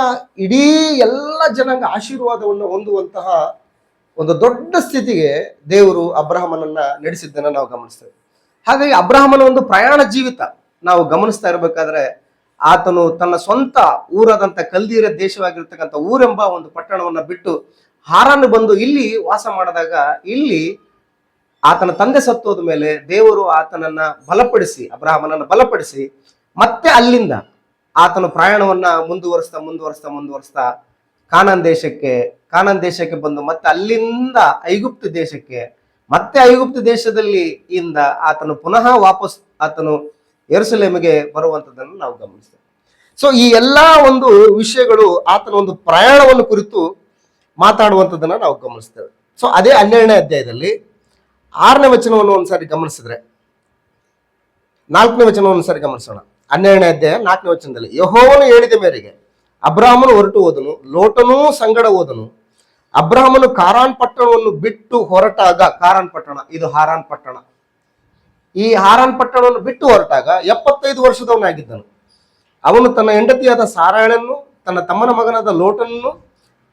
ಇಡೀ ಎಲ್ಲ ಜನಾಂಗ ಆಶೀರ್ವಾದವನ್ನು ಹೊಂದುವಂತಹ ಒಂದು ದೊಡ್ಡ ಸ್ಥಿತಿಗೆ ದೇವರು ಅಬ್ರಹಾಮನನ್ನ ನಡೆಸಿದ್ದನ್ನು ನಾವು ಗಮನಿಸ್ತೇವೆ. ಹಾಗಾಗಿ ಅಬ್ರಹಾಮನ ಒಂದು ಪ್ರಯಾಣ ಜೀವಿತ ನಾವು ಗಮನಿಸ್ತಾ ಇರಬೇಕಾದ್ರೆ ಆತನು ತನ್ನ ಸ್ವಂತ ಊರಾದಂಥ ಕಲ್ದೀರ ದೇಶವಾಗಿರ್ತಕ್ಕಂಥ ಊರೆಂಬ ಒಂದು ಪಟ್ಟಣವನ್ನು ಬಿಟ್ಟು ಹಾರಾನ್ ಬಂದು ಇಲ್ಲಿ ವಾಸ ಮಾಡಿದಾಗ, ಇಲ್ಲಿ ಆತನ ತಂದೆ ಸತ್ತೋದ ಮೇಲೆ ದೇವರು ಆತನನ್ನ ಬಲಪಡಿಸಿ, ಅಬ್ರಹಾಮನನ್ನು ಬಲಪಡಿಸಿ ಮತ್ತೆ ಅಲ್ಲಿಂದ ಆತನ ಪ್ರಯಾಣವನ್ನ ಮುಂದುವರಿಸ್ತಾ ಕಾನಾನ್ ದೇಶಕ್ಕೆ ಬಂದು ಮತ್ತೆ ಅಲ್ಲಿಂದ ಐಗುಪ್ತ ದೇಶಕ್ಕೆ, ಮತ್ತೆ ಐಗುಪ್ತ ದೇಶದಲ್ಲಿ ಇಂದ ಆತನು ಪುನಃ ವಾಪಸ್ ಆತನು ಯೆರೂಸಲೇಮಿಗೆ ಬರುವಂಥದ್ದನ್ನು ನಾವು ಗಮನಿಸ್ತೇವೆ. ಸೊ ಈ ಎಲ್ಲಾ ಒಂದು ವಿಷಯಗಳು ಆತನ ಒಂದು ಪ್ರಯಾಣವನ್ನು ಕುರಿತು ಮಾತಾಡುವಂಥದ್ದನ್ನು ನಾವು ಗಮನಿಸ್ತೇವೆ. ಸೊ ಅದೇ 12ನೇ ಅಧ್ಯಾಯದಲ್ಲಿ 6ನೇ ವಚನವನ್ನು ಒಂದ್ಸಾರಿ ಗಮನಿಸಿದ್ರೆ, 4ನೇ ವಚನವನ್ನು ಒಂದ್ಸಾರಿ ಗಮನಿಸೋಣ. 12ನೇ ಅಧ್ಯಾಯ 4ನೇ ವಚನದಲ್ಲಿ, ಯೆಹೋವನು ಹೇಳಿದ ಮೇರೆಗೆ ಅಬ್ರಹಾಮನು ಹೊರಟು ಹೋದನು, ಲೋಟನೂ ಸಂಗಡ ಹೋದನು. ಅಬ್ರಹಾಮನು ಕಾರಾನ್ ಪಟ್ಟಣವನ್ನು ಬಿಟ್ಟು ಹೊರಟಾಗ, ಕಾರಾನ್ ಪಟ್ಟಣ ಇದು ಹಾರಾನ್ ಪಟ್ಟಣ, ಈ ಹಾರಾನ್ ಪಟ್ಟಣವನ್ನು ಬಿಟ್ಟು ಹೊರಟಾಗ 75 ವರ್ಷದವನಾಗಿದ್ದನು. ಅವನು ತನ್ನ ಹೆಂಡತಿಯಾದ ಸಾರಾಳನ್ನು, ತನ್ನ ತಮ್ಮನ ಮಗನಾದ ಲೋಟನನ್ನು,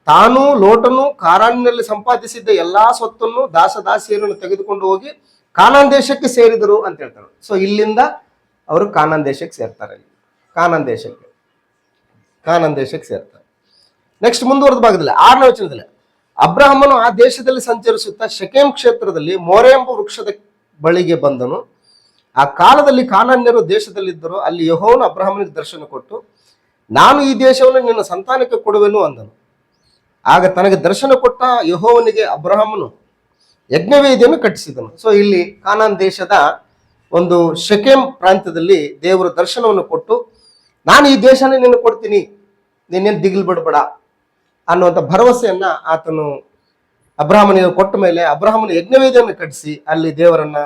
ತಾನೂ ಲೋಟನು ಕಾರಾನಿನಲ್ಲಿ ಸಂಪಾದಿಸಿದ್ದ ಎಲ್ಲಾ ಸ್ವತ್ತನ್ನು, ದಾಸದಾಸಿಯರನ್ನು ತೆಗೆದುಕೊಂಡು ಹೋಗಿ ಕಾನಾನ್ ದೇಶಕ್ಕೆ ಸೇರಿದರು ಅಂತ ಹೇಳ್ತಾರೆ. ಸೊ ಇಲ್ಲಿಂದ ಅವರು ಕಾನಾನ್ ದೇಶಕ್ಕೆ ಸೇರ್ತಾರೆ. ಕಾನಾನ್ ದೇಶಕ್ಕೆ ಸೇರ್ತಾರೆ. ನೆಕ್ಸ್ಟ್ ಮುಂದುವರೆದ ಭಾಗದಲ್ಲಿ 6ನೇ ವಚನದಲ್ಲಿ, ಅಬ್ರಹಾಮನು ಆ ದೇಶದಲ್ಲಿ ಸಂಚರಿಸುತ್ತಾ ಶೆಕೆಮ್ ಕ್ಷೇತ್ರದಲ್ಲಿ ಮೋರೆ ಎಂಬ ವೃಕ್ಷದ ಬಳಿಗೆ ಬಂದನು. ಆ ಕಾಲದಲ್ಲಿ ಕಾನಾನ್ಯರು ದೇಶದಲ್ಲಿದ್ದರು. ಅಲ್ಲಿ ಯೆಹೋವನು ಅಬ್ರಹಾಮನಿಗೆ ದರ್ಶನ ಕೊಟ್ಟು, ನಾನು ಈ ದೇಶವನ್ನು ನಿನ್ನ ಸಂತಾನಕ್ಕೆ ಕೊಡುವೆನು ಅಂದನು. ಆಗ ತನಗೆ ದರ್ಶನ ಕೊಟ್ಟ ಯೆಹೋವನಿಗೆ ಅಬ್ರಹಾಮನು ಯಜ್ಞವೇದಿಯನ್ನು ಕಟ್ಟಿಸಿದನು. ಸೊ ಇಲ್ಲಿ ಕಾನಾನ್ ದೇಶದ ಒಂದು ಶೆಕೆಮ್ ಪ್ರಾಂತ್ಯದಲ್ಲಿ ದೇವರು ದರ್ಶನವನ್ನು ಕೊಟ್ಟು, ನಾನು ಈ ದೇಶನೇ ನಿನ್ನ ಕೊಡ್ತೀನಿ, ನೀನೇನು ದಿಗಿಲು ಬಿಡಬೇಡ ಅನ್ನುವಂಥ ಭರವಸೆಯನ್ನ ಆತನು ಅಬ್ರಹಾಮನಿಗೆ ಕೊಟ್ಟ ಮೇಲೆ ಅಬ್ರಹಾಮನ ಯಜ್ಞವೇದಿಯನ್ನು ಕಟ್ಟಿಸಿ ಅಲ್ಲಿ ದೇವರನ್ನ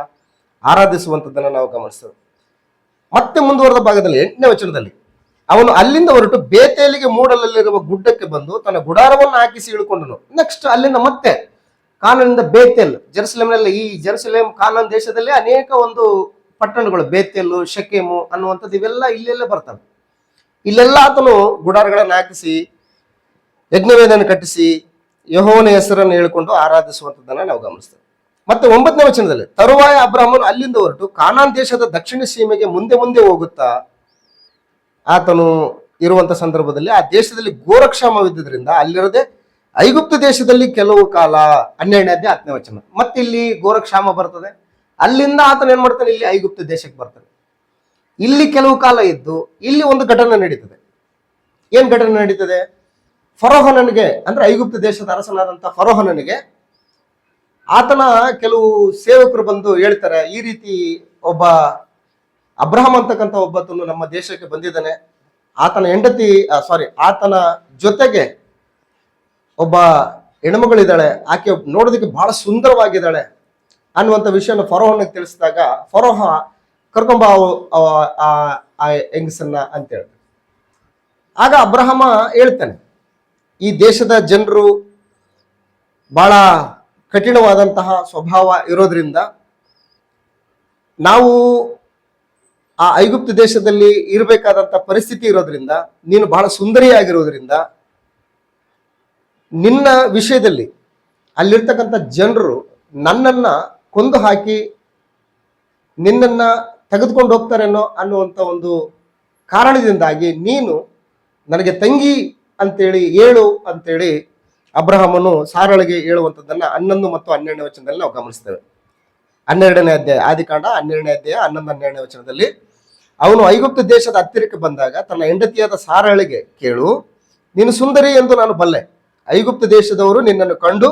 ಆರಾಧಿಸುವಂಥದ್ದನ್ನು ನಾವು ಗಮನಿಸ್ತೇವೆ. ಮತ್ತೆ ಮುಂದುವರೆದ ಭಾಗದಲ್ಲಿ 8ನೇ ವಚನದಲ್ಲಿ, ಅವನು ಅಲ್ಲಿಂದ ಹೊರಟು ಬೇತೇಲಿಗೆ ಮೂಡಲಲ್ಲಿರುವ ಗುಡ್ಡಕ್ಕೆ ಬಂದು ತನ್ನ ಗುಡಾರವನ್ನು ಹಾಕಿಸಿ ಇಳ್ಕೊಂಡನು. ನೆಕ್ಸ್ಟ್ ಅಲ್ಲಿಂದ ಮತ್ತೆ ಕಾನಾನಿಂದ ಬೇತೇಲ್, ಜೆರುಸಲೇಮಿನಲ್ಲಿ, ಈ ಜೆರುಸಲೇಮ್ ಕಾನಾನ್ ದೇಶದಲ್ಲಿ ಅನೇಕ ಒಂದು ಪಟ್ಟಣಗಳು, ಬೇತೇಲು, ಶೆಕೆಮು ಅನ್ನುವಂಥದ್ದು ಇವೆಲ್ಲ ಇಲ್ಲೆಲ್ಲ ಬರ್ತವೆ. ಇಲ್ಲೆಲ್ಲ ಆತನು ಗುಡಾರಗಳನ್ನು ಹಾಕಿಸಿ ಯಜ್ಞವೇದಿಯನ್ನು ಕಟ್ಟಿಸಿ ಯೆಹೋವನ ಹೆಸರನ್ನು ಹೇಳಿಕೊಂಡು ಆರಾಧಿಸುವಂಥದ್ದನ್ನು ನಾವು ಗಮನಿಸ್ತೇವೆ. ಮತ್ತೆ 9ನೇ ವಚನದಲ್ಲಿ, ತರುವಾಯ ಅಬ್ರಹಾಮನು ಅಲ್ಲಿಂದ ಹೊರಟು ಕಾನಾನ್ ದೇಶದ ದಕ್ಷಿಣ ಸೀಮೆಗೆ ಮುಂದೆ ಹೋಗುತ್ತಾ ಆತನು ಇರುವಂತ ಸಂದರ್ಭದಲ್ಲಿ ಆ ದೇಶದಲ್ಲಿ ಘೋರಕ್ಷಾಮವಿದ್ದರಿಂದ ಅಲ್ಲಿರದೆ ಐಗುಪ್ತ ದೇಶದಲ್ಲಿ ಕೆಲವು ಕಾಲ, 12ನೇ ಅಧ್ಯಾಯ 10ನೇ ವಚನ, ಮತ್ತೆ ಇಲ್ಲಿ ಘೋರಕ್ಷಾಮ ಬರ್ತದೆ. ಅಲ್ಲಿಂದ ಆತನ ಏನ್ ಮಾಡ್ತಾನೆ, ಇಲ್ಲಿ ಐಗುಪ್ತ ದೇಶಕ್ಕೆ ಬರ್ತಾನೆ. ಇಲ್ಲಿ ಕೆಲವು ಕಾಲ ಇದ್ದು ಇಲ್ಲಿ ಒಂದು ಘಟನೆ ನಡೀತದೆ. ಏನ್ ಘಟನೆ ನಡೀತದೆ? ಫರೋಹನನಿಗೆ, ಅಂದ್ರೆ ಐಗುಪ್ತ ದೇಶದ ಅರಸನಾದಂತ ಫರೋಹನನಿಗೆ ಆತನ ಕೆಲವು ಸೇವಕರು ಬಂದು ಹೇಳ್ತಾರೆ, ಈ ರೀತಿ ಒಬ್ಬ ಅಬ್ರಹಾಂ ಅಂತಕ್ಕಂಥ ಒಬ್ಬತನು ನಮ್ಮ ದೇಶಕ್ಕೆ ಬಂದಿದ್ದಾನೆ. ಆತನ ಹೆಂಡತಿ ಆತನ ಜೊತೆಗೆ ಒಬ್ಬ ಹೆಣ್ಮಗಳಿದ್ದಾಳೆ, ಆಕೆ ನೋಡೋದಕ್ಕೆ ಬಹಳ ಸುಂದರವಾಗಿದ್ದಾಳೆ ಅನ್ನುವಂಥ ವಿಷಯನ ಫರೋಹನಿಗೆ ತಿಳಿಸಿದಾಗ ಫರೋಹ ಕರ್ಕೊಂಬ ಆ ಹೆಂಗಸನ್ನ ಅಂತ ಹೇಳ್ತಾನೆ. ಆಗ ಅಬ್ರಹಾಮ ಹೇಳ್ತಾನೆ, ಈ ದೇಶದ ಜನರು ಬಹಳ ಕಠಿಣವಾದಂತಹ ಸ್ವಭಾವ ಇರೋದ್ರಿಂದ ನಾವು ಆ ಐಗುಪ್ತ ದೇಶದಲ್ಲಿ ಇರಬೇಕಾದಂಥ ಪರಿಸ್ಥಿತಿ ಇರೋದ್ರಿಂದ, ನೀನು ಬಹಳ ಸುಂದರಿಯಾಗಿರೋದ್ರಿಂದ ನಿನ್ನ ವಿಷಯದಲ್ಲಿ ಅಲ್ಲಿರ್ತಕ್ಕಂಥ ಜನರು ನನ್ನನ್ನ ಕೊಂದು ಹಾಕಿ ನಿನ್ನನ್ನ ತೆಗೆದುಕೊಂಡು ಹೋಗ್ತಾರೇನೋ ಅನ್ನುವಂಥ ಒಂದು ಕಾರಣದಿಂದಾಗಿ ನೀನು ನನಗೆ ತಂಗಿ ಅಂತೇಳಿ ಹೇಳು ಅಂತೇಳಿ ಅಬ್ರಹಾಮನು ಸಾರಳಿಗೆ ಹೇಳುವಂಥದ್ದನ್ನ 11 ಮತ್ತು 12ನೇ ವಚನದಲ್ಲಿ ನಾವು ಗಮನಿಸ್ತೇವೆ. 12ನೇ ಅಧ್ಯಾಯ ಆದಿಕಾಂಡ 12ನೇ ಅಧ್ಯಾಯ 11, 12ನೇ ವಚನದಲ್ಲಿ ಅವನು ಐಗುಪ್ತ ದೇಶದ ಹತ್ತಿರಕ್ಕೆ ಬಂದಾಗ ತನ್ನ ಹೆಂಡತಿಯಾದ ಸಾರಳಿಗೆ, ಕೇಳು, ನೀನು ಸುಂದರಿ ಎಂದು ನಾನು ಬಲ್ಲೆ. ಐಗುಪ್ತ ದೇಶದವರು ನಿನ್ನನ್ನು ಕಂಡು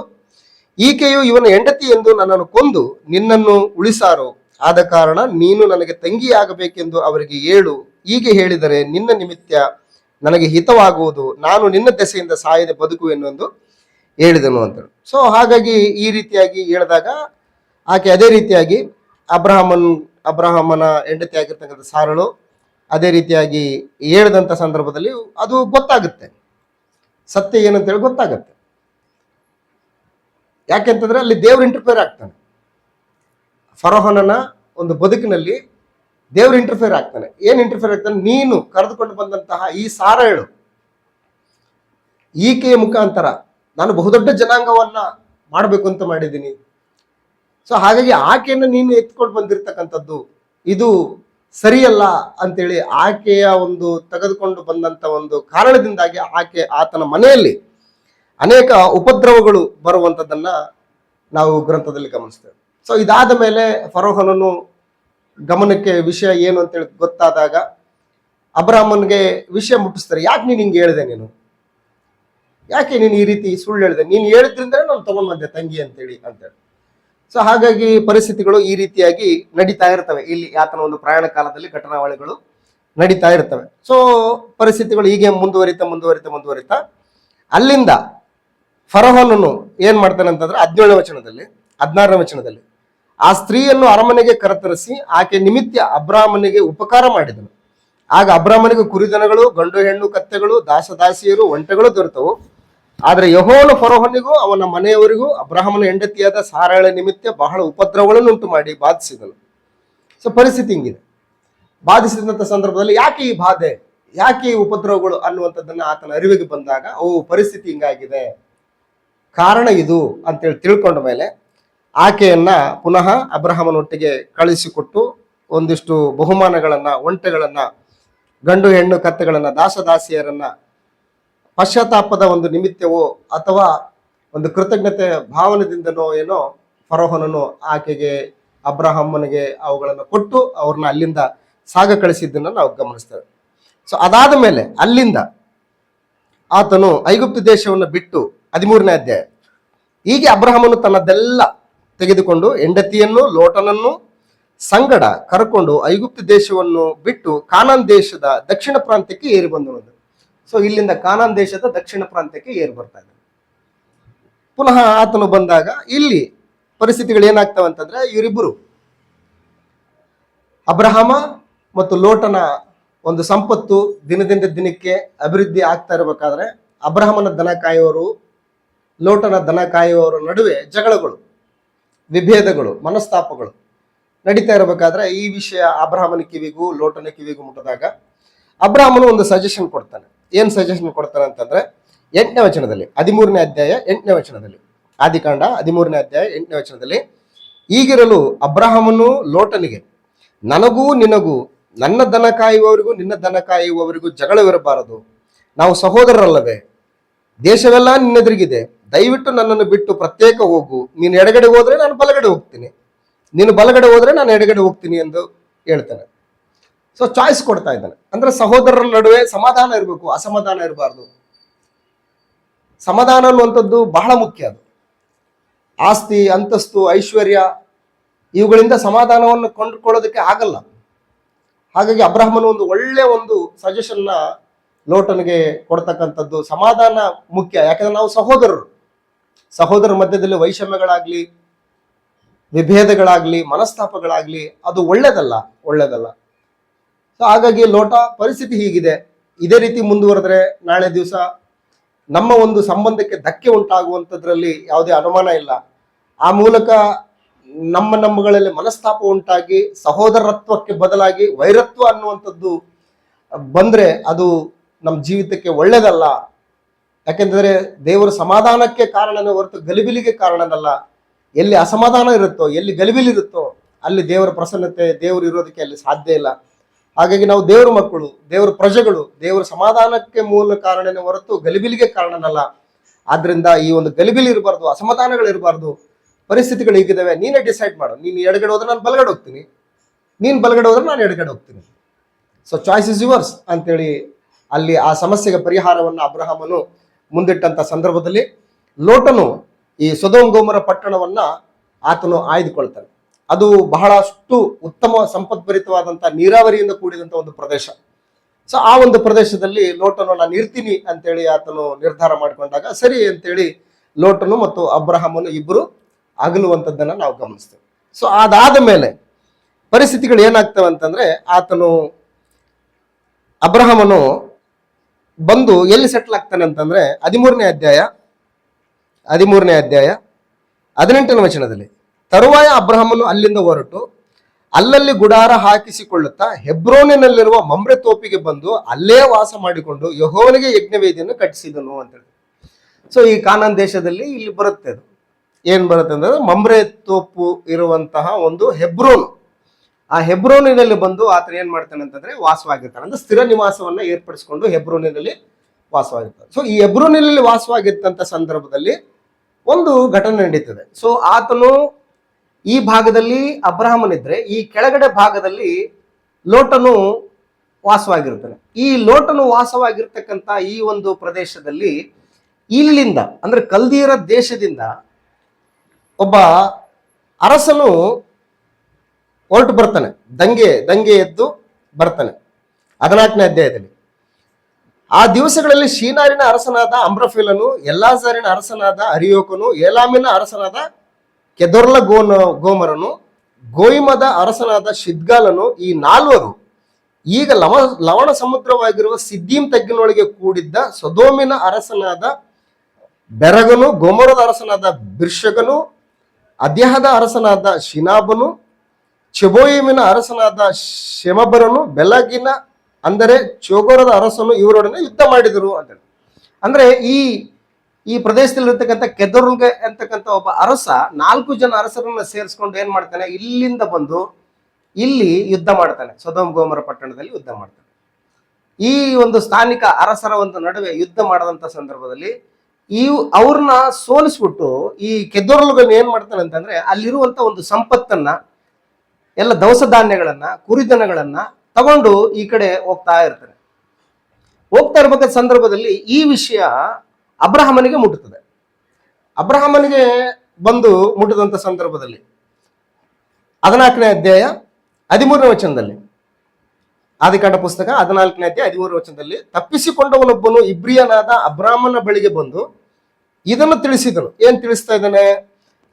ಈಕೆಯು ಇವನ ಹೆಂಡತಿ ಎಂದು ನನ್ನನ್ನು ಕೊಂದು ನಿನ್ನನ್ನು ಉಳಿಸಾರು. ಆದ ಕಾರಣ ನೀನು ನನಗೆ ತಂಗಿಯಾಗಬೇಕೆಂದು ಅವರಿಗೆ ಹೇಳು. ಹೀಗೆ ಹೇಳಿದರೆ ನಿನ್ನ ನಿಮಿತ್ತ ನನಗೆ ಹಿತವಾಗುವುದು, ನಾನು ನಿನ್ನ ದೆಸೆಯಿಂದ ಸಾಯದೆ ಬದುಕುವೆನೆಂದು ಹೇಳಿದನು ಅಂತ. ಸೊ ಹಾಗಾಗಿ ಈ ರೀತಿಯಾಗಿ ಹೇಳಿದಾಗ ಆಕೆ ಅದೇ ರೀತಿಯಾಗಿ ಅಬ್ರಹಾಮನ ಹೆಂಡತಿ ಆಗಿರ್ತಕ್ಕಂಥ ಸಾರಳು ಅದೇ ರೀತಿಯಾಗಿ ಹೇಳಿದಂಥ ಸಂದರ್ಭದಲ್ಲಿ ಅದು ಗೊತ್ತಾಗುತ್ತೆ, ಸತ್ಯ ಏನಂತೇಳಿ ಗೊತ್ತಾಗತ್ತೆ. ಯಾಕೆಂತಂದ್ರೆ ಅಲ್ಲಿ ದೇವ್ರು ಇಂಟರ್ಫಿಯರ್ ಆಗ್ತಾನೆ. ಫರೋಹನನ ಒಂದು ಬದುಕಿನಲ್ಲಿ ದೇವ್ರು ಇಂಟರ್ಫಿಯರ್ ಆಗ್ತಾನೆ. ಏನ್ ಇಂಟರ್ಫಿಯರ್ ಆಗ್ತಾನೆ? ನೀನು ಕರೆದುಕೊಂಡು ಬಂದಂತಹ ಈ ಸಾರಳು, ಈಕೆಯ ಮುಖಾಂತರ ನಾನು ಬಹುದೊಡ್ಡ ಜನಾಂಗವನ್ನ ಮಾಡಬೇಕು ಅಂತ ಮಾಡಿದ್ದೀನಿ. ಸೊ ಹಾಗಾಗಿ ಆಕೆಯನ್ನು ನೀನು ಎತ್ಕೊಂಡು ಬಂದಿರ್ತಕ್ಕಂಥದ್ದು ಇದು ಸರಿಯಲ್ಲ ಅಂತೇಳಿ ಆಕೆಯ ಒಂದು ತೆಗೆದುಕೊಂಡು ಬಂದಂತ ಒಂದು ಕಾರಣದಿಂದಾಗಿ ಆತನ ಮನೆಯಲ್ಲಿ ಅನೇಕ ಉಪದ್ರವಗಳು ಬರುವಂಥದ್ದನ್ನ ನಾವು ಗ್ರಂಥದಲ್ಲಿ ಗಮನಿಸ್ತೇವೆ. ಸೊ ಇದಾದ ಮೇಲೆ ಫರೋಹನನು ಗಮನಕ್ಕೆ ವಿಷಯ ಏನು ಅಂತೇಳಿ ಗೊತ್ತಾದಾಗ ಅಬ್ರಹಾಮನ್ಗೆ ವಿಷಯ ಮುಟ್ಟಿಸ್ತಾರೆ. ಯಾಕೆ ನೀನು ಹಿಂಗೆ ಹೇಳಿದೆ? ಯಾಕೆ ನೀನು ಈ ರೀತಿ ಸುಳ್ಳು ಹೇಳಿದೆ? ನೀನು ಹೇಳಿದ್ರಿಂದ ನಾನು ತಗೊಂಡ್ ಬಂದೆ ತಂಗಿ ಅಂತೇಳಿ ಅಂತೇಳಿ. ಸೊ ಹಾಗಾಗಿ ಪರಿಸ್ಥಿತಿಗಳು ಈ ರೀತಿಯಾಗಿ ನಡೀತಾ ಇರ್ತವೆ. ಇಲ್ಲಿ ಆತನ ಒಂದು ಪ್ರಯಾಣ ಕಾಲದಲ್ಲಿ ಘಟನಾವಳಿಗಳು ನಡೀತಾ ಇರ್ತವೆ. ಸೊ ಪರಿಸ್ಥಿತಿಗಳು ಹೀಗೆ ಮುಂದುವರಿತಾ ಅಲ್ಲಿಂದ ಫರೋಹನನು ಏನ್ ಮಾಡ್ತಾನೆ ಅಂತಂದ್ರೆ 17ನೇ ವಚನದಲ್ಲಿ 16ನೇ ವಚನದಲ್ಲಿ ಆ ಸ್ತ್ರೀಯನ್ನು ಅರಮನೆಗೆ ಕರೆತರಿಸಿ ಆಕೆ ನಿಮಿತ್ತ ಅಬ್ರಾಹ್ಮನಿಗೆ ಉಪಕಾರ ಮಾಡಿದನು. ಆಗ ಅಬ್ರಾಹ್ಮನಿಗೆ ಕುರಿದನಗಳು, ಗಂಡು ಹೆಣ್ಣು ಕತ್ತೆಗಳು, ದಾಸದಾಸಿಯರು, ಒಂಟೆಗಳು ದೊರೆತವು. ಆದ್ರೆ ಯೆಹೋವನು ಫರೋಹನಿಗೂ ಅವನ ಮನೆಯವರಿಗೂ ಅಬ್ರಹಾಮನ ಹೆಂಡತಿಯಾದ ಸಾರಳ ನಿಮಿತ್ತ ಬಹಳ ಉಪದ್ರವಗಳನ್ನು ಉಂಟು ಮಾಡಿ ಬಾಧಿಸಿದನು. ಸೊ ಪರಿಸ್ಥಿತಿ ಹಿಂಗಿದೆ. ಬಾಧಿಸಿದಂಥ ಸಂದರ್ಭದಲ್ಲಿ ಯಾಕೆ ಈ ಬಾಧೆ, ಯಾಕೆ ಈ ಉಪದ್ರವಗಳು ಅನ್ನುವಂಥದ್ದನ್ನ ಆತನ ಅರಿವಿಗೆ ಬಂದಾಗ ಪರಿಸ್ಥಿತಿ ಹಿಂಗಾಗಿದೆ, ಕಾರಣ ಇದು ಅಂತೇಳಿ ತಿಳ್ಕೊಂಡ ಮೇಲೆ ಆಕೆಯನ್ನ ಪುನಃ ಅಬ್ರಹಾಮನೊಟ್ಟಿಗೆ ಕಳಿಸಿಕೊಟ್ಟು ಒಂದಿಷ್ಟು ಬಹುಮಾನಗಳನ್ನ, ಒಂಟೆಗಳನ್ನ, ಗಂಡು ಹೆಣ್ಣು ಕತ್ತೆಗಳನ್ನ, ದಾಸದಾಸಿಯರನ್ನ ಪಶ್ಚಾತ್ತಾಪದ ಒಂದು ನಿಮಿತ್ತವೋ ಅಥವಾ ಒಂದು ಕೃತಜ್ಞತೆ ಭಾವನೆಯಿಂದನೋ ಏನೋ ಫರೋಹನನು ಆಕೆಗೆ ಅಬ್ರಹಾಮನಿಗೆ ಅವುಗಳನ್ನು ಕೊಟ್ಟು ಅವ್ರನ್ನ ಅಲ್ಲಿಂದ ಸಾಗ ಕಳಿಸಿದ್ದನ್ನು ನಾವು ಗಮನಿಸ್ತೇವೆ. ಸೊ ಅದಾದ ಮೇಲೆ ಅಲ್ಲಿಂದ ಆತನು ಐಗುಪ್ತ ದೇಶವನ್ನು ಬಿಟ್ಟು 13ನೇ ಅಧ್ಯಾಯ, ಹೀಗೆ ಅಬ್ರಹಾಮನು ತನ್ನದೆಲ್ಲ ತೆಗೆದುಕೊಂಡು ಹೆಂಡತಿಯನ್ನು ಲೋಟನನ್ನು ಸಂಗಡ ಕರ್ಕೊಂಡು ಐಗುಪ್ತ ದೇಶವನ್ನು ಬಿಟ್ಟು ಕಾನಾನ್ ದೇಶದ ದಕ್ಷಿಣ ಪ್ರಾಂತ್ಯಕ್ಕೆ ಏರಿ ಬಂದನು. ಸೊ ಇಲ್ಲಿಂದ ಕಾನಾನ್ ದೇಶದ ದಕ್ಷಿಣ ಪ್ರಾಂತ್ಯಕ್ಕೆ ಏರಿ ಬರ್ತಾ ಇದ್ದಾನೆ. ಪುನಃ ಆತನು ಬಂದಾಗ ಇಲ್ಲಿ ಪರಿಸ್ಥಿತಿಗಳು ಏನಾಗ್ತವೆ ಅಂತಂದ್ರೆ, ಇವರಿಬ್ಬರು ಅಬ್ರಹಾಮ ಮತ್ತು ಲೋಟನ ಒಂದು ಸಂಪತ್ತು ದಿನದಿಂದ ದಿನಕ್ಕೆ ಅಭಿವೃದ್ಧಿ ಆಗ್ತಾ ಇರಬೇಕಾದ್ರೆ ಅಬ್ರಹಾಮನ ದನ ಕಾಯುವವರು, ಲೋಟನ ದನ ಕಾಯುವವರ ನಡುವೆ ಜಗಳಗಳು, ವಿಭೇದಗಳು, ಮನಸ್ತಾಪಗಳು ನಡೀತಾ ಇರಬೇಕಾದ್ರೆ ಈ ವಿಷಯ ಅಬ್ರಹಾಮನ ಕಿವಿಗೂ ಲೋಟನ ಕಿವಿಗೂ ಮುಟ್ಟಿದಾಗ ಅಬ್ರಹಾಮನು ಒಂದು ಸಜೆಷನ್ ಕೊಡ್ತಾನೆ. ಏನ್ ಸಜೆಷನ್ ಕೊಡ್ತಾನೆ ಅಂತಂದ್ರೆ 8ನೇ ವಚನದಲ್ಲಿ 13ನೇ ಅಧ್ಯಾಯ 8ನೇ ವಚನದಲ್ಲಿ, ಆದಿಕಾಂಡ 13ನೇ ಅಧ್ಯಾಯ 8ನೇ ವಚನದಲ್ಲಿ, ಈಗಿರಲು ಅಬ್ರಹಾಮನು ಲೋಟನಿಗೆ, ನನಗೂ ನಿನಗೂ ನನ್ನ ದನ ಕಾಯುವವರಿಗೂ ನಿನ್ನ ದನ ಕಾಯುವವರಿಗೂ ಜಗಳವಿರಬಾರದು, ನಾವು ಸಹೋದರರಲ್ಲವೇ, ದೇಶವೆಲ್ಲ ನಿನ್ನೆದುರಿಗಿದೆ, ದಯವಿಟ್ಟು ನನ್ನನ್ನು ಬಿಟ್ಟು ಪ್ರತ್ಯೇಕ ಹೋಗು, ನೀನು ಎಡಗಡೆ ಹೋದ್ರೆ ನಾನು ಬಲಗಡೆ ಹೋಗ್ತೀನಿ, ನೀನು ಬಲಗಡೆ ಹೋದ್ರೆ ನಾನು ಎಡಗಡೆ ಹೋಗ್ತೀನಿ ಎಂದು ಹೇಳ್ತಾನೆ. ಸೊ ಚಾಯ್ಸ್ ಕೊಡ್ತಾ ಇದ್ದಾನೆ. ಅಂದ್ರೆ ಸಹೋದರರ ನಡುವೆ ಸಮಾಧಾನ ಇರಬೇಕು, ಅಸಮಾಧಾನ ಇರಬಾರ್ದು. ಸಮಾಧಾನ ಅನ್ನುವಂಥದ್ದು ಬಹಳ ಮುಖ್ಯ. ಅದು ಆಸ್ತಿ, ಅಂತಸ್ತು, ಐಶ್ವರ್ಯ ಇವುಗಳಿಂದ ಸಮಾಧಾನವನ್ನು ಕೊಂಡುಕೊಳ್ಳೋದಕ್ಕೆ ಆಗಲ್ಲ. ಹಾಗಾಗಿ ಅಬ್ರಹಾಮನು ಒಂದು ಒಳ್ಳೆ ಒಂದು ಸಜೆಷನ್ನ ಲೋಟನಿಗೆ ಕೊಡ್ತಕ್ಕಂಥದ್ದು, ಸಮಾಧಾನ ಮುಖ್ಯ. ಯಾಕಂದ್ರೆ ನಾವು ಸಹೋದರರ ಮಧ್ಯದಲ್ಲಿ ವೈಷಮ್ಯಗಳಾಗ್ಲಿ, ವಿಭೇದಗಳಾಗ್ಲಿ, ಮನಸ್ತಾಪಗಳಾಗ್ಲಿ ಅದು ಒಳ್ಳೇದಲ್ಲ. ಸೊ ಹಾಗಾಗಿ ಲೋಟ ಪರಿಸ್ಥಿತಿ ಹೀಗಿದೆ, ಇದೇ ರೀತಿ ಮುಂದುವರೆದ್ರೆ ನಾಳೆ ದಿವಸ ನಮ್ಮ ಒಂದು ಸಂಬಂಧಕ್ಕೆ ಧಕ್ಕೆ ಉಂಟಾಗುವಂಥದ್ರಲ್ಲಿ ಯಾವುದೇ ಅನುಮಾನ ಇಲ್ಲ. ಆ ಮೂಲಕ ನಮ್ಮಗಳಲ್ಲಿ ಮನಸ್ತಾಪ ಉಂಟಾಗಿ ಸಹೋದರತ್ವಕ್ಕೆ ಬದಲಾಗಿ ವೈರತ್ವ ಅನ್ನುವಂಥದ್ದು ಬಂದ್ರೆ ಅದು ನಮ್ಮ ಜೀವಿತಕ್ಕೆ ಒಳ್ಳೇದಲ್ಲ. ಯಾಕೆಂದ್ರೆ ದೇವರು ಸಮಾಧಾನಕ್ಕೆ ಕಾರಣನೇ ಹೊರತು ಗಲಿಬಿಲಿಗೆ ಕಾರಣನಲ್ಲ. ಎಲ್ಲಿ ಅಸಮಾಧಾನ ಇರುತ್ತೋ, ಎಲ್ಲಿ ಗಲಿಬಿಲಿರುತ್ತೋ ಅಲ್ಲಿ ದೇವರ ಪ್ರಸನ್ನತೆ, ದೇವರು ಇರೋದಕ್ಕೆ ಅಲ್ಲಿ ಸಾಧ್ಯ ಇಲ್ಲ. ಹಾಗಾಗಿ ನಾವು ದೇವರ ಮಕ್ಕಳು, ದೇವರ ಪ್ರಜೆಗಳು, ದೇವರ ಸಮಾಧಾನಕ್ಕೆ ಮೂಲ ಕಾರಣನೇ ಹೊರತು ಗಲಿಬಿಲಿಗೆ ಕಾರಣನಲ್ಲ. ಆದ್ರಿಂದ ಈ ಒಂದು ಗಲಿಬಿಲಿ ಇರಬಾರ್ದು, ಅಸಮಾಧಾನಗಳಿರಬಾರ್ದು. ಪರಿಸ್ಥಿತಿಗಳು ಹೀಗಿದ್ದಾವೆ, ನೀನೇ ಡಿಸೈಡ್ ಮಾಡು. ನೀನು ಎಡಗಡೆ ಹೋದ್ರೆ ನಾನು ಬಲಗಡೆ ಹೋಗ್ತೀನಿ, ನೀನು ಬಲಗಡೆ ಹೋದ್ರೆ ನಾನು ಎಡಗಡೆ ಹೋಗ್ತೀನಿ. ಸೊ ಚಾಯ್ಸ್ ಇಸ್ ಯುವರ್ಸ್ ಅಂತೇಳಿ ಅಲ್ಲಿ ಆ ಸಮಸ್ಯೆಗೆ ಪರಿಹಾರವನ್ನು ಅಬ್ರಹಾಮನು ಮುಂದಿಟ್ಟಂತ ಸಂದರ್ಭದಲ್ಲಿ ಲೋಟನು ಈ ಸೊದೋಮ್ ಗೊಮೋರ ಪಟ್ಟಣವನ್ನ ಆತನು ಆಯ್ದುಕೊಳ್ತಾನೆ. ಅದು ಬಹಳಷ್ಟು ಉತ್ತಮ ಸಂಪದ್ಭರಿತವಾದಂಥ ನೀರಾವರಿಯಿಂದ ಕೂಡಿದಂಥ ಒಂದು ಪ್ರದೇಶ. ಸೊ ಆ ಒಂದು ಪ್ರದೇಶದಲ್ಲಿ ಲೋಟನು ನಾನು ಇರ್ತೀನಿ ಅಂತೇಳಿ ಆತನು ನಿರ್ಧಾರ ಮಾಡಿಕೊಂಡಾಗ ಸರಿ ಅಂತೇಳಿ ಲೋಟನು ಮತ್ತು ಅಬ್ರಹಾಮನು ಇಬ್ಬರು ಅಗಲುವಂಥದ್ದನ್ನು ನಾವು ಗಮನಿಸ್ತೇವೆ. ಸೊ ಅದಾದ ಮೇಲೆ ಪರಿಸ್ಥಿತಿಗಳು ಏನಾಗ್ತವೆ ಅಂತಂದ್ರೆ, ಅಬ್ರಹಾಮನು ಬಂದು ಎಲ್ಲಿ ಸೆಟ್ಲ್ ಆಗ್ತಾನೆ ಅಂತಂದ್ರೆ 13ನೇ ಅಧ್ಯಾಯ 18ನೇ ವಚನದಲ್ಲಿ, ತರುವಾಯ ಅಬ್ರಹಾಮನು ಅಲ್ಲಿಂದ ಹೊರಟು ಅಲ್ಲಲ್ಲಿ ಗುಡಾರ ಹಾಕಿಸಿಕೊಳ್ಳುತ್ತಾ ಹೆಬ್ರೋನಿನಲ್ಲಿರುವ ಮಮ್ರೆ ತೋಪಿಗೆ ಬಂದು ಅಲ್ಲೇ ವಾಸ ಮಾಡಿಕೊಂಡು ಯೆಹೋವನಿಗೆ ಯಜ್ಞವೇದಿಯನ್ನು ಕಟ್ಟಿಸಿದನು ಅಂತೇಳಿ. ಸೊ ಈ ಕಾನಾನ್ ದೇಶದಲ್ಲಿ ಇಲ್ಲಿ ಬರುತ್ತೆ, ಅದು ಏನ್ ಬರುತ್ತೆ ಅಂದ್ರೆ ಮಮ್ರೆ ತೋಪು ಇರುವಂತಹ ಒಂದು ಹೆಬ್ರೋನ್. ಆ ಹೆಬ್ರೋನಿನಲ್ಲಿ ಬಂದು ಆತನ ಏನ್ ಮಾಡ್ತಾನೆ ಅಂತಂದ್ರೆ ವಾಸವಾಗಿರ್ತಾನೆ, ಅಂದ್ರೆ ಸ್ಥಿರ ನಿವಾಸವನ್ನ ಏರ್ಪಡಿಸಿಕೊಂಡು ಹೆಬ್ರೋನಿನಲ್ಲಿ ವಾಸವಾಗಿರ್ತಾನೆ. ಸೊ ಈ ಹೆಬ್ರೋನಿನಲ್ಲಿ ವಾಸವಾಗಿರ್ತಂತ ಸಂದರ್ಭದಲ್ಲಿ ಒಂದು ಘಟನೆ ನಡೀತದೆ. ಸೊ ಆತನು ಈ ಭಾಗದಲ್ಲಿ ಅಬ್ರಹಾಮನಿದ್ರೆ, ಈ ಕೆಳಗಡೆ ಭಾಗದಲ್ಲಿ ಲೋಟನು ವಾಸವಾಗಿರ್ತಾನೆ. ಈ ಲೋಟನು ವಾಸವಾಗಿರ್ತಕ್ಕಂಥ ಈ ಒಂದು ಪ್ರದೇಶದಲ್ಲಿ ಇಲ್ಲಿಂದ ಅಂದ್ರೆ ಕಲ್ದೀರ ದೇಶದಿಂದ ಒಬ್ಬ ಅರಸನು ಹೊರಟು ಬರ್ತಾನೆ, ದಂಗೆ ಎದ್ದು ಬರ್ತಾನೆ 14ನೇ ಅಧ್ಯಾಯದಲ್ಲಿ. ಆ ದಿವಸಗಳಲ್ಲಿ ಶೀನಾರಿನ ಅರಸನಾದ ಅಮ್ರಫೇಲನು, ಎಲ್ಲಾಜಾರಿನ ಅರಸನಾದ ಅರಿಯೋಕನು, ಏಲಾಮಿನ ಅರಸನಾದ ಕೆದೊರ್ಲ ಗೋಮರನು, ಗೋಯಿಮದ ಅರಸನಾದ ಶಿದ್ಗಾಲನು, ಈ 4 ಈಗ ಲವಣ ಸಮುದ್ರವಾಗಿರುವ ಸಿದ್ದೀಮ್ ತಗ್ಗಿನೊಳಗೆ ಕೂಡಿದ್ದ ಸೊದೋಮಿನ ಅರಸನಾದ ಬೆರಗನು, ಗೊಮರದ ಅರಸನಾದ ಬಿರ್ಷಗನು, ಅದ್ಯಹದ ಅರಸನಾದ ಶಿನಾಬನು, ಚೆಬೋಯಿಮಿನ ಅರಸನಾದ ಶೆಮಬರನು, ಬೆಲಗಿನ ಅಂದರೆ ಚೋಗೋರದ ಅರಸನು ಇವರೊಡನೆ ಯುದ್ಧ ಮಾಡಿದರು ಅಂತೇಳಿ. ಅಂದ್ರೆ ಈ ಪ್ರದೇಶದಲ್ಲಿರ್ತಕ್ಕಂಥ ಕೆದೊರ್ಗ ಅಂತಕ್ಕಂಥ ಒಬ್ಬ ಅರಸ 4 ಜನ ಅರಸರನ್ನ ಸೇರಿಸ್ಕೊಂಡು ಏನ್ ಮಾಡ್ತಾನೆ, ಇಲ್ಲಿಂದ ಬಂದು ಇಲ್ಲಿ ಯುದ್ಧ ಮಾಡ್ತಾನೆ, ಸೊದೋಮ್ ಗೊಮೋರ ಪಟ್ಟಣದಲ್ಲಿ ಯುದ್ಧ ಮಾಡ್ತಾನೆ. ಈ ಒಂದು ಸ್ಥಾನಿಕ ಅರಸರ ಒಂದು ನಡುವೆ ಯುದ್ಧ ಮಾಡದಂತ ಸಂದರ್ಭದಲ್ಲಿ ಅವ್ರನ್ನ ಸೋಲಿಸ್ಬಿಟ್ಟು ಈ ಕೆದೊರ್ಲುಗಳನ್ನ ಏನ್ ಮಾಡ್ತಾನೆ ಅಂತಂದ್ರೆ, ಅಲ್ಲಿರುವಂತ ಒಂದು ಸಂಪತ್ತನ್ನ, ಎಲ್ಲ ದವಸ ಧಾನ್ಯಗಳನ್ನ, ಕುರಿದನಗಳನ್ನ ತಗೊಂಡು ಈ ಕಡೆ ಹೋಗ್ತಾ ಇರ್ಬೇಕಾದ ಸಂದರ್ಭದಲ್ಲಿ ಈ ವಿಷಯ ಅಬ್ರಹಾಮನಿಗೆ ಮುಟ್ಟುತ್ತದೆ. ಅಬ್ರಹಾಮನಿಗೆ ಬಂದು ಮುಟ್ಟಿದಂತ ಸಂದರ್ಭದಲ್ಲಿ 14ನೇ ಅಧ್ಯಾಯ 13ನೇ ವಚನದಲ್ಲಿ, ಆದಿಕಾಂಡ ಪುಸ್ತಕ 14ನೇ ಅಧ್ಯಾಯ 13ನೇ ವಚನದಲ್ಲಿ, ತಪ್ಪಿಸಿಕೊಂಡವನೊಬ್ಬನು ಇಬ್ರಿಯನಾದ ಅಬ್ರಾಮನ ಬಳಿಗೆ ಬಂದು ಇದನ್ನು ತಿಳಿಸಿದನು. ಏನ್ ತಿಳಿಸ್ತಾ ಇದ್ದಾನೆ,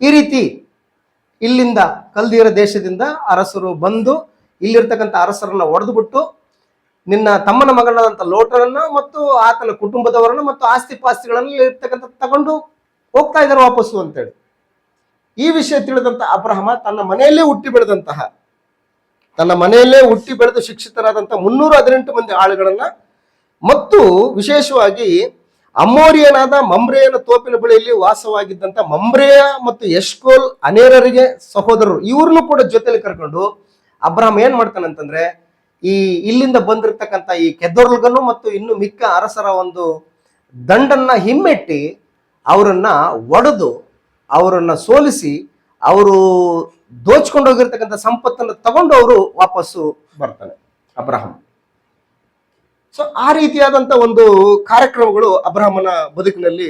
ಈ ರೀತಿ ಇಲ್ಲಿಂದ ಕಲ್ದೀರ ದೇಶದಿಂದ ಅರಸರು ಬಂದು ಇಲ್ಲಿರ್ತಕ್ಕಂಥ ಅರಸರನ್ನ ಹೊಡೆದುಬಿಟ್ಟು ನಿನ್ನ ತಮ್ಮನ ಮಗನಾದಂಥ ಲೋಟನನ್ನ ಮತ್ತು ಆತನ ಕುಟುಂಬದವರನ್ನ ಮತ್ತು ಆಸ್ತಿ ಪಾಸ್ತಿಗಳನ್ನ ಇರ್ತಕ್ಕಂಥ ತಗೊಂಡು ಹೋಗ್ತಾ ಇದ್ದಾರೆ ವಾಪಸ್ಸು ಅಂತೇಳಿ. ಈ ವಿಷಯ ತಿಳಿದಂತ ಅಬ್ರಹಾಮ ತನ್ನ ಮನೆಯಲ್ಲೇ ಹುಟ್ಟಿ ಬೆಳೆದು ಶಿಕ್ಷಿತರಾದಂಥ 318 ಮಂದಿ ಆಳುಗಳನ್ನ ಮತ್ತು ವಿಶೇಷವಾಗಿ ಅಮೋರಿಯನಾದ ಮಮ್ರೆಯನ ತೋಪಿನ ಬಳಿಯಲ್ಲಿ ವಾಸವಾಗಿದ್ದಂತ ಮಮ್ರೆಯ ಮತ್ತು ಎಷ್ಕೋಲ್ ಅನೇರರಿಗೆ ಸಹೋದರರು, ಇವ್ರನ್ನು ಕೂಡ ಜೊತೆಲಿ ಕರ್ಕೊಂಡು ಅಬ್ರಹಾಮ್ ಏನ್ ಮಾಡ್ತಾನೆ ಅಂತಂದ್ರೆ, ಇಲ್ಲಿಂದ ಬಂದಿರತಕ್ಕಂಥ ಈ ಕೆದೊರ್ಲಗನು ಮತ್ತು ಇನ್ನು ಮಿಕ್ಕ ಅರಸರ ಒಂದು ದಂಡನ್ನ ಹಿಮ್ಮೆಟ್ಟಿ ಅವರನ್ನ ಒಡೆದು ಅವರನ್ನ ಸೋಲಿಸಿ ಅವರು ದೋಚ್ಕೊಂಡು ಹೋಗಿರ್ತಕ್ಕಂಥ ಸಂಪತ್ತನ್ನು ತಗೊಂಡು ಅವರು ವಾಪಸ್ಸು ಬರ್ತಾನೆ ಅಬ್ರಹಾಮ್. ಸೊ ಆ ರೀತಿಯಾದಂತ ಒಂದು ಕಾರ್ಯಕ್ರಮಗಳು ಅಬ್ರಹಾಮನ ಬದುಕಿನಲ್ಲಿ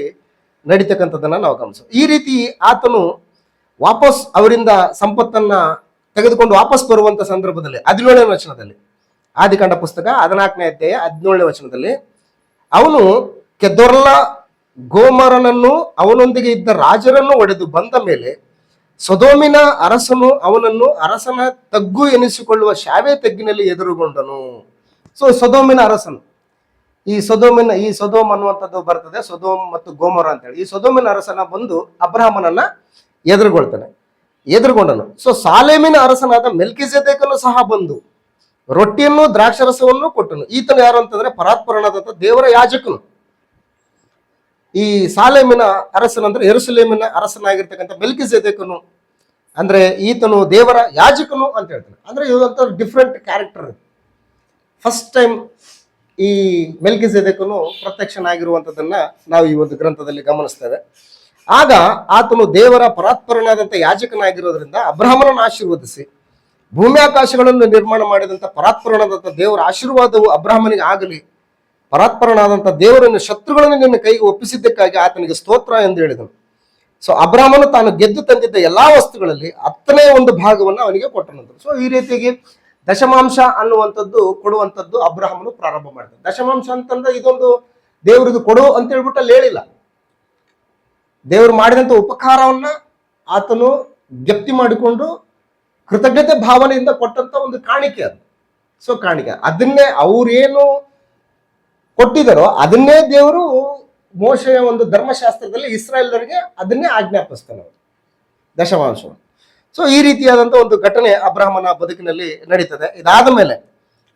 ನಡೀತಕ್ಕಂಥದ್ದನ್ನ ನಾವು ಗಮನಿಸೋದು. ಈ ರೀತಿ ಆತನು ವಾಪಸ್ ಅವರಿಂದ ಸಂಪತ್ತನ್ನ ತೆಗೆದುಕೊಂಡು ವಾಪಸ್ ಬರುವಂತ ಸಂದರ್ಭದಲ್ಲಿ 17ನೇ ವಚನದಲ್ಲಿ ಆದಿಕಾಂಡ ಪುಸ್ತಕ 14ನೇ ಅಧ್ಯಾಯ 17ನೇ ವಚನದಲ್ಲಿ, ಅವನು ಕೆದೊರ್ಲ ಗೋಮರನನ್ನು ಅವನೊಂದಿಗೆ ಇದ್ದ ರಾಜರನ್ನು ಒಡೆದು ಬಂದ ಮೇಲೆ ಸೊದೋಮಿನ ಅರಸನು ಅವನನ್ನು ಅರಸನ ತಗ್ಗು ಎನಿಸಿಕೊಳ್ಳುವ ಶಾವೆ ತಗ್ಗಿನಲ್ಲಿ ಎದುರುಗೊಂಡನು. ಸೊ ಸೊದೋಮಿನ ಅರಸನು, ಈ ಸೊದೋಮ್ ಅನ್ನುವಂಥದ್ದು ಬರ್ತದೆ, ಸೊದೋಮ್ ಮತ್ತು ಗೋಮರ ಅಂತೇಳಿ. ಈ ಸೊದೋಮಿನ ಅರಸನ ಬಂದು ಅಬ್ರಹಾಮನನ್ನ ಎದುರುಗೊಂಡನು. ಸೊ ಸಾಲೇಮಿನ ಅರಸನಾದ ಮೆಲ್ಕಿಜೆದೇಕನು ಸಹ ಬಂದು ರೊಟ್ಟಿಯನ್ನು ದ್ರಾಕ್ಷರಸವನ್ನು ಕೊಟ್ಟನು. ಈತನು ಯಾರು ಅಂತಂದ್ರೆ ಪರಾತ್ಪರನಾದಂಥ ದೇವರ ಯಾಜಕನು. ಈ ಸಾಲೇಮಿನ ಅರಸನಂದ್ರೆ ಯೆರೂಸಲೇಮಿನ ಅರಸನಾಗಿರ್ತಕ್ಕಂಥ ಮೆಲ್ಕಿಜೆದೇಕನು ಅಂದ್ರೆ ಈತನು ದೇವರ ಯಾಜಕನು ಅಂತ ಹೇಳ್ತಾನೆ. ಅಂದ್ರೆ ಇವಂತ ಡಿಫ್ರೆಂಟ್ ಕ್ಯಾರೆಕ್ಟರ್. ಫಸ್ಟ್ ಟೈಮ್ ಈ ಮೆಲ್ಕಿಜೆದೇಕನು ಪ್ರತ್ಯಕ್ಷನಾಗಿರುವಂಥದ್ದನ್ನ ನಾವು ಈ ಒಂದು ಗ್ರಂಥದಲ್ಲಿ ಗಮನಿಸ್ತೇವೆ. ಆಗ ಆತನು ದೇವರ ಪರಾತ್ಪರನಾದಂಥ ಯಾಜಕನಾಗಿರೋದ್ರಿಂದ ಅಬ್ರಹಾಮನನ್ನು ಆಶೀರ್ವದಿಸಿ ಭೂಮ್ಯಾಕಾಶಗಳನ್ನು ನಿರ್ಮಾಣ ಮಾಡಿದಂಥ ಪರಾತ್ಪರನಾದಂಥ ದೇವರ ಆಶೀರ್ವಾದವು ಅಬ್ರಹಾಮನಿಗೆ ಆಗಲಿ, ಪರಾತ್ಪರನಾದಂಥ ದೇವರನ್ನು ಶತ್ರುಗಳನ್ನು ನಿನ್ನ ಕೈಗೆ ಒಪ್ಪಿಸಿದ್ದಕ್ಕಾಗಿ ಆತನಿಗೆ ಸ್ತೋತ್ರ ಎಂದು ಹೇಳಿದನು. ಸೊ ಅಬ್ರಹಾಮನು ತಾನು ಗೆದ್ದು ತಂದಿದ್ದ ಎಲ್ಲಾ ವಸ್ತುಗಳಲ್ಲಿ 10ನೇ ಒಂದು ಭಾಗವನ್ನು ಅವನಿಗೆ ಕೊಟ್ಟನಂತ. ಸೊ ಈ ರೀತಿಯಾಗಿ ದಶಮಾಂಶ ಅನ್ನುವಂಥದ್ದು ಕೊಡುವಂಥದ್ದು ಅಬ್ರಹಾಮನು ಪ್ರಾರಂಭ ಮಾಡಿದ. ದಶಮಾಂಶ ಅಂತಂದ್ರೆ ಇದೊಂದು ದೇವರಿಗೆ ಕೊಡು ಅಂತ ಹೇಳ್ಬಿಟ್ಟು ಅಲ್ಲಿ ಹೇಳಿಲ್ಲ. ದೇವರು ಮಾಡಿದಂಥ ಉಪಕಾರವನ್ನ ಆತನು ಜ್ಞಪ್ತಿ ಮಾಡಿಕೊಂಡು ಕೃತಜ್ಞತೆ ಭಾವನೆಯಿಂದ ಕೊಟ್ಟಂತ ಒಂದು ಕಾಣಿಕೆ ಅದು. ಸೊ ಕಾಣಿಕೆ ಅದನ್ನೇ ಅವ್ರೇನು ಕೊಟ್ಟಿದ್ದಾರೋ ಅದನ್ನೇ ದೇವರು ಮೋಶೆಯ ಒಂದು ಧರ್ಮಶಾಸ್ತ್ರದಲ್ಲಿ ಇಸ್ರಾಯೇಲರಿಗೆ ಅದನ್ನೇ ಆಜ್ಞಾಪಿಸ್ತಾನೆ ಅವರು, ದಶಮಾಂಶವನ್ನು. ಸೊ ಈ ರೀತಿಯಾದಂಥ ಒಂದು ಘಟನೆ ಅಬ್ರಹಾಮನ ಬದುಕಿನಲ್ಲಿ ನಡೀತದೆ. ಇದಾದ ಮೇಲೆ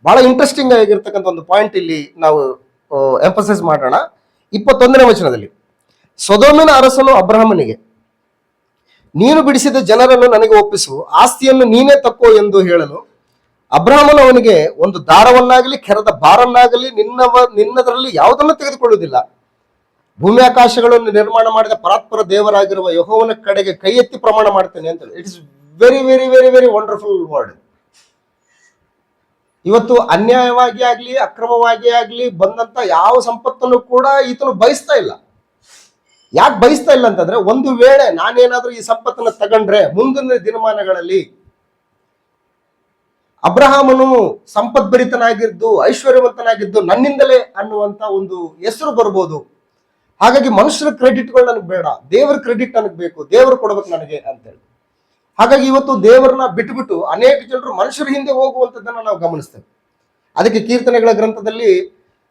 ಬಹಳ ಇಂಟ್ರೆಸ್ಟಿಂಗ್ ಆಗಿರ್ತಕ್ಕಂಥ ಒಂದು ಪಾಯಿಂಟ್ ಇಲ್ಲಿ ನಾವು ಎಂಫಸೈಸ್ ಮಾಡೋಣ. 21ನೇ ವಚನದಲ್ಲಿ, ಸೊದೋಮಿನ ಅರಸನು ಅಬ್ರಹಾಮನಿಗೆ, ನೀನು ಬಿಡಿಸಿದ ಜನರನ್ನು ನನಗೆ ಒಪ್ಪಿಸು, ಆಸ್ತಿಯನ್ನು ನೀನೇ ತಕ್ಕೋ ಎಂದು ಹೇಳಲು, ಅಬ್ರಹಾಮನು ಅವನಿಗೆ, ಒಂದು ದಾರವನ್ನಾಗಲಿ ಕೆರದ ಬಾರನ್ನಾಗಲಿ ನಿನ್ನದರಲ್ಲಿ ಯಾವುದನ್ನು ತೆಗೆದುಕೊಳ್ಳುವುದಿಲ್ಲ. ಭೂಮ್ಯಾಕಾಶಗಳನ್ನು ನಿರ್ಮಾಣ ಮಾಡಿದ ಪರಾತ್ಪರ ದೇವರಾಗಿರುವ ಯೆಹೋವನ ಕಡೆಗೆ ಕೈ ಎತ್ತಿ ಪ್ರಮಾಣ ಮಾಡ್ತೇನೆ ಅಂತ ಹೇಳಿ. It is very very very very wonderful word. ಇವತ್ತು ಅನ್ಯಾಯವಾಗಿ ಆಗ್ಲಿ ಅಕ್ರಮವಾಗಿ ಆಗ್ಲಿ ಬಂದಂತ ಯಾವ ಸಂಪತ್ತನ್ನು ಕೂಡ ಈತನು ಬಯಸ್ತಾ ಇಲ್ಲ. ಯಾಕೆ ಬಯಸ್ತಾ ಇಲ್ಲ ಅಂತಂದ್ರೆ, ಒಂದು ವೇಳೆ ನಾನೇನಾದ್ರೂ ಈ ಸಂಪತ್ತನ್ನು ತಗೊಂಡ್ರೆ ಮುಂದಿನ ದಿನಮಾನಗಳಲ್ಲಿ ಅಬ್ರಹಾಮನು ಸಂಪದ್ಭರಿತನಾಗಿದ್ದು ಐಶ್ವರ್ಯವಂತನಾಗಿದ್ದು ನನ್ನಿಂದಲೇ ಅನ್ನುವಂತ ಒಂದು ಹೆಸರು ಬರ್ಬೋದು. ಹಾಗಾಗಿ ಮನುಷ್ಯರ ಕ್ರೆಡಿಟ್ಗಳು ನನಗೆ ಬೇಡ, ದೇವರ ಕ್ರೆಡಿಟ್ ನನಗೆ ಬೇಕು, ದೇವರು ಕೊಡ್ಬೇಕು ನನಗೆ ಅಂತೇಳಿ. ಹಾಗಾಗಿ ಇವತ್ತು ದೇವರನ್ನ ಬಿಟ್ಟುಬಿಟ್ಟು ಅನೇಕ ಜನರು ಮನುಷ್ಯರ ಹಿಂದೆ ಹೋಗುವಂಥದ್ದನ್ನ ನಾವು ಗಮನಿಸ್ತೇವೆ. ಅದಕ್ಕೆ ಕೀರ್ತನೆಗಳ ಗ್ರಂಥದಲ್ಲಿ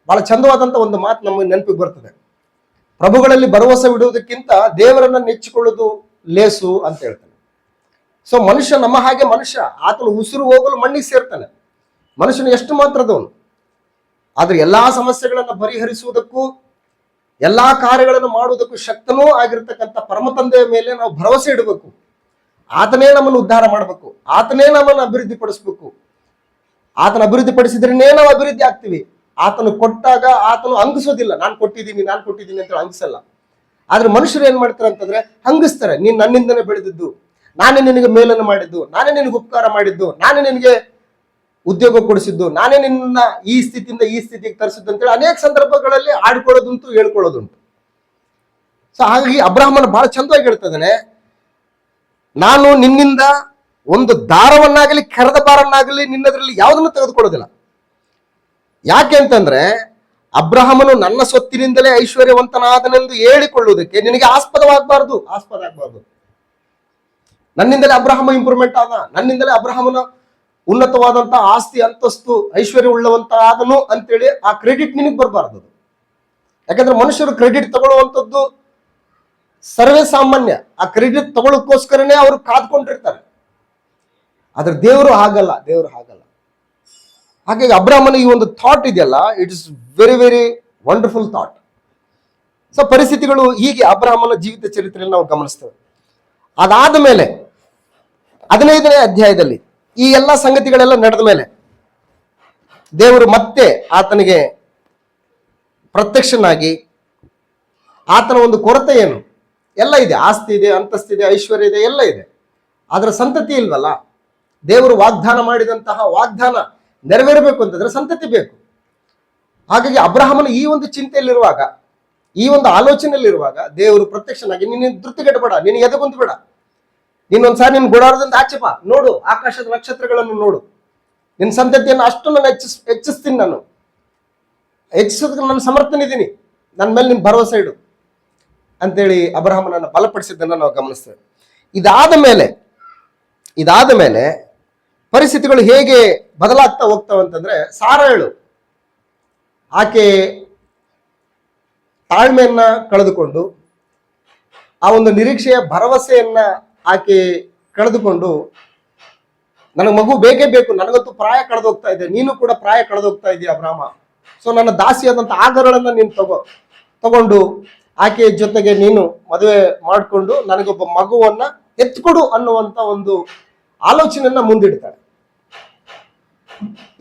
ಬಹಳ ಚಂದವಾದಂಥ ಒಂದು ಮಾತು ನಮಗೆ ನೆನಪಿಗೆ ಬರ್ತದೆ. ಪ್ರಭುಗಳಲ್ಲಿ ಭರವಸೆ ಬಿಡುವುದಕ್ಕಿಂತ ದೇವರನ್ನ ನೆಚ್ಚಿಕೊಳ್ಳುವುದು ಲೇಸು ಅಂತ ಹೇಳ್ತಾನೆ. ಸೊ ಮನುಷ್ಯ ನಮ್ಮ ಹಾಗೆ ಮನುಷ್ಯ, ಆತನು ಉಸಿರು ಹೋಗಲು ಮಣ್ಣಿಗೆ ಸೇರ್ತಾನೆ. ಮನುಷ್ಯನು ಎಷ್ಟು ಮಾತ್ರದವನು. ಆದ್ರೆ ಎಲ್ಲಾ ಸಮಸ್ಯೆಗಳನ್ನು ಪರಿಹರಿಸುವುದಕ್ಕೂ ಎಲ್ಲಾ ಕಾರ್ಯಗಳನ್ನು ಮಾಡುವುದಕ್ಕೂ ಶಕ್ತನೂ ಆಗಿರ್ತಕ್ಕಂಥ ಪರಮ ತಂದೆಯ ಮೇಲೆ ನಾವು ಭರವಸೆ ಇಡಬೇಕು. ಆತನೇ ನಮ್ಮನ್ನು ಉದ್ಧಾರ ಮಾಡಬೇಕು, ಆತನೇ ನಮ್ಮನ್ನು ಅಭಿವೃದ್ಧಿ ಪಡಿಸ್ಬೇಕು. ಆತನ ಅಭಿವೃದ್ಧಿ ಪಡಿಸಿದ್ರೇನೇ ನಾವು ಅಭಿವೃದ್ಧಿ ಆಗ್ತೀವಿ. ಆತನು ಕೊಟ್ಟಾಗ ಆತನು ಹಂಗಿಸೋದಿಲ್ಲ, ನಾನು ಕೊಟ್ಟಿದ್ದೀನಿ ಅಂತ ಹಂಗಿಸಲ್ಲ. ಆದ್ರೆ ಮನುಷ್ಯರು ಏನ್ ಮಾಡ್ತಾರೆ ಅಂತಂದ್ರೆ ಹಂಗಿಸ್ತಾರೆ. ನೀನ್ ನನ್ನಿಂದನೇ ಬೆಳೆದಿದ್ದು, ನಾನೇ ನಿನಗೆ ಮೇಲನ್ನು ಮಾಡಿದ್ದು, ನಾನೇ ನಿನಗೆ ಉಪಕಾರ ಮಾಡಿದ್ದು, ನಾನೇ ನಿನಗೆ ಉದ್ಯೋಗ ಕೊಡಿಸಿದ್ದು, ನಾನೇ ನಿನ್ನ ಈ ಸ್ಥಿತಿಯಿಂದ ಈ ಸ್ಥಿತಿಗೆ ತರಿಸಿದ್ದು ಅಂತೇಳಿ ಅನೇಕ ಸಂದರ್ಭಗಳಲ್ಲಿ ಆಡ್ಕೊಳ್ಳೋದುಂಟು, ಹೇಳ್ಕೊಳ್ಳೋದುಂಟು. ಸೊ ಹಾಗಾಗಿ ಅಬ್ರಹಾಮನ ಬಹಳ ಚಂದವಾಗಿ ಹೇಳ್ತಿದ್ದಾನೆ, ನಾನು ನಿನ್ನಿಂದ ಒಂದು ದಾರವನ್ನಾಗಲಿ ಕೆರದ ಬಾರನ್ನಾಗಲಿ ನಿನ್ನದ್ರಲ್ಲಿ ಯಾವುದನ್ನು ತೆಗೆದುಕೊಳ್ಳೋದಿಲ್ಲ. ಯಾಕೆ ಅಂತಂದ್ರೆ ಅಬ್ರಹಾಮನು ನನ್ನ ಸೊತ್ತಿನಿಂದಲೇ ಐಶ್ವರ್ಯವಂತನಾದನೆಂದು ಹೇಳಿಕೊಳ್ಳುವುದಕ್ಕೆ ನಿನಗೆ ಆಸ್ಪದ ಆಗ್ಬಾರ್ದು. ನನ್ನಿಂದಲೇ ಅಬ್ರಹಾಮ ಇಂಪ್ರೂವ್ಮೆಂಟ್ ಆದ, ನನ್ನಿಂದಲೇ ಅಬ್ರಹಾಮನ ಉನ್ನತವಾದಂತ ಆಸ್ತಿ ಅಂತಸ್ತು ಐಶ್ವರ್ಯ ಉಳ್ಳವಂತ ಆದನು ಅಂತೇಳಿ ಆ ಕ್ರೆಡಿಟ್ ನಿನಗೆ ಬರಬಾರ್ದು. ಯಾಕಂದ್ರೆ ಮನುಷ್ಯರು ಕ್ರೆಡಿಟ್ ತಗೊಳ್ಳುವಂಥದ್ದು ಸರ್ವೇ ಸಾಮಾನ್ಯ. ಆ ಕ್ರೆಡಿಟ್ ತಗೊಳ್ಳೋಕ್ಕೋಸ್ಕರನೇ ಅವರು ಕಾದ್ಕೊಂಡಿರ್ತಾರೆ. ಆದ್ರೆ ದೇವರು ಹಾಗಲ್ಲ. ಹಾಗಾಗಿ ಅಬ್ರಹಾಮನ ಈ ಒಂದು ಥಾಟ್ ಇದೆಯಲ್ಲ, it is very very wonderful thought. So ಪರಿಸ್ಥಿತಿಗಳು ಹೀಗೆ ಅಬ್ರಹಾಮನ ಜೀವಿತ ಚರಿತ್ರೆಯಲ್ಲಿ ನಾವು ಗಮನಿಸ್ತೇವೆ. ಅದಾದ ಮೇಲೆ 15ನೇ ಅಧ್ಯಾಯದಲ್ಲಿ ಈ ಎಲ್ಲ ಸಂಗತಿಗಳೆಲ್ಲ ನಡೆದ ಮೇಲೆ ದೇವರು ಮತ್ತೆ ಆತನಿಗೆ ಪ್ರತ್ಯಕ್ಷನಾಗಿ ಆತನ ಒಂದು ಕೊರತೆ ಏನು, ಎಲ್ಲ ಇದೆ, ಆಸ್ತಿ ಇದೆ, ಅಂತಸ್ತಿದೆ, ಐಶ್ವರ್ಯ ಇದೆ, ಎಲ್ಲ ಇದೆ, ಅದರ ಸಂತತಿ ಇಲ್ವಲ್ಲ. ದೇವರು ವಾಗ್ದಾನ ಮಾಡಿದಂತಹ ವಾಗ್ದಾನ ನೆರವೇರಬೇಕು ಅಂತಂದ್ರೆ ಸಂತತಿ ಬೇಕು. ಹಾಗಾಗಿ ಅಬ್ರಹಾಮನ ಈ ಒಂದು ಚಿಂತೆಯಲ್ಲಿರುವಾಗ, ಈ ಒಂದು ಆಲೋಚನೆಯಲ್ಲಿರುವಾಗ ದೇವರು ಪ್ರತ್ಯಕ್ಷನಾಗಿ, ನೀನು ಧೃತಿಗೆಡಬೇಡ, ನೀನು ಎದೆಗುಂದ್ಬೇಡ, ನೀನೊಂದ್ಸಾರಿ ನಿನ್ ಗುಡಾರದಿಂದ ಆಚೆಪ ನೋಡು, ಆಕಾಶದ ನಕ್ಷತ್ರಗಳನ್ನು ನೋಡು, ನಿನ್ನ ಸಂತತಿಯನ್ನು ಅಷ್ಟು ನಾನು ಹೆಚ್ಚಿಸ್ತೀನಿ, ನಾನು ಹೆಚ್ಚಿಸೋದಕ್ಕೆ ನಾನು ಸಮರ್ಥನಿದ್ದೀನಿ, ನನ್ನ ಮೇಲೆ ನಿನ್ ಭರವಸೆ ಇಡು ಅಂತೇಳಿ ಅಬ್ರಹಾಮನನ್ನು ಬಲಪಡಿಸಿದ್ದನ್ನು ನಾವು ಗಮನಿಸ್ತೇವೆ. ಇದಾದ ಮೇಲೆ ಪರಿಸ್ಥಿತಿಗಳು ಹೇಗೆ ಬದಲಾಗ್ತಾ ಹೋಗ್ತಾವೆ ಅಂತಂದ್ರೆ, ಸಾರಳು ಆಕೆ ತಾಳ್ಮೆಯನ್ನ ಕಳೆದುಕೊಂಡು, ಆ ಒಂದು ನಿರೀಕ್ಷೆಯ ಭರವಸೆಯನ್ನ ಆಕೆ ಕಳೆದುಕೊಂಡು, ನನಗೆ ಮಗು ಬೇಕೇ ಬೇಕು, ನನಗಂತೂ ಪ್ರಾಯ ಕಳೆದೋಗ್ತಾ ಇದೆ, ನೀನು ಕೂಡ ಪ್ರಾಯ ಕಳೆದೋಗ್ತಾ ಇದೆಯಾ ಅಬ್ರಾಮ, ಸೊ ನನ್ನ ದಾಸಿಯಾದಂಥ ಆಗರಳನ್ನ ನೀನು ತಗೊಂಡು ಆಕೆಯ ಜೊತೆಗೆ ನೀನು ಮದುವೆ ಮಾಡಿಕೊಂಡು ನನಗೊಬ್ಬ ಮಗುವನ್ನ ಎತ್ಕೊಡು ಅನ್ನುವಂತ ಒಂದು ಆಲೋಚನೆಯನ್ನ ಮುಂದಿಡ್ತಾಳೆ.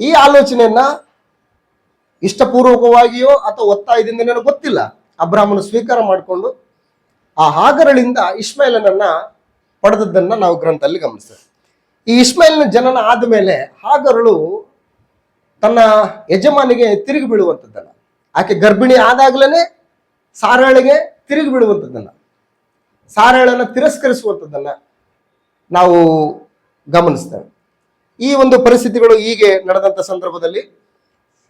ಈ ಆಲೋಚನೆಯನ್ನ ಇಷ್ಟಪೂರ್ವಕವಾಗಿಯೋ ಅಥವಾ ಒತ್ತಾಯದಿಂದ ನನಗೆ ಗೊತ್ತಿಲ್ಲ, ಅಬ್ರಾಹ್ಮನು ಸ್ವೀಕಾರ ಮಾಡಿಕೊಂಡು ಆ ಹಾಗರಳಿಂದ ಇಷ್ಮಾಯೇಲನನ್ನ ಪಡೆದದ್ದನ್ನ ನಾವು ಗ್ರಂಥದಲ್ಲಿ ಗಮನಿಸ್ತೇವೆ. ಈ ಇಷ್ಮಾಯೇಲನ ಜನನ ಆದ್ಮೇಲೆ ಹಾಗರಳು ತನ್ನ ಯಜಮಾನಿಗೆ ತಿರುಗಿ ಬೀಳುವಂಥದ್ದನ್ನ, ಆಕೆ ಗರ್ಭಿಣಿ ಆದಾಗ್ಲೇನೆ ಸಾರಳಿಗೆ ತಿರುಗಿ ಬೀಳುವಂಥದ್ದನ್ನ, ಸಾರಳನ್ನ ತಿರಸ್ಕರಿಸುವಂಥದ್ದನ್ನ ನಾವು ಗಮನಿಸ್ತೇವೆ. ಈ ಒಂದು ಪರಿಸ್ಥಿತಿಗಳು ಹೀಗೆ ನಡೆದಂತ ಸಂದರ್ಭದಲ್ಲಿ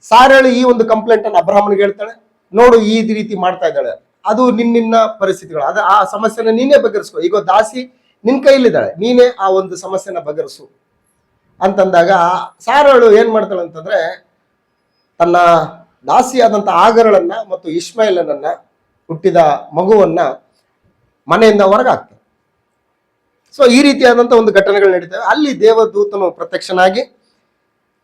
ಸಾರಳು ಈ ಒಂದು ಕಂಪ್ಲೇಂಟ್ ಅನ್ನು ಅಬ್ರಹಾಮನಿಗೆ ಹೇಳ್ತಾಳೆ, ನೋಡು ಈ ರೀತಿ ಮಾಡ್ತಾ ಇದ್ದಾಳೆ, ಅದು ನಿನ್ನ ಪರಿಸ್ಥಿತಿಗಳು, ಆ ಸಮಸ್ಯೆನ ನೀನೇ ಬಗೆಹರಿಸ್ಕೊ, ಈಗ ದಾಸಿ ನಿನ್ ಕೈಲಿದ್ದಾಳೆ, ನೀನೇ ಆ ಒಂದು ಸಮಸ್ಯೆನ ಬಗೆಹರಿಸು ಅಂತಂದಾಗ ಸಾರಳು ಏನ್ ಮಾಡ್ತಾಳೆ ಅಂತಂದ್ರೆ, ತನ್ನ ದಾಸಿಯಾದಂಥ ಆಗರಳನ್ನ ಮತ್ತು ಇಷ್ಮಾಯೇಲನನ್ನ ಹುಟ್ಟಿದ ಮಗುವನ್ನ ಮನೆಯಿಂದ ಹೊರಗಾಗ್ತಾಳೆ. ಸೊ ಈ ರೀತಿಯಾದಂಥ ಒಂದು ಘಟನೆಗಳು ನಡೀತವೆ. ಅಲ್ಲಿ ದೇವದೂತನು ಪ್ರತ್ಯಕ್ಷನಾಗಿ,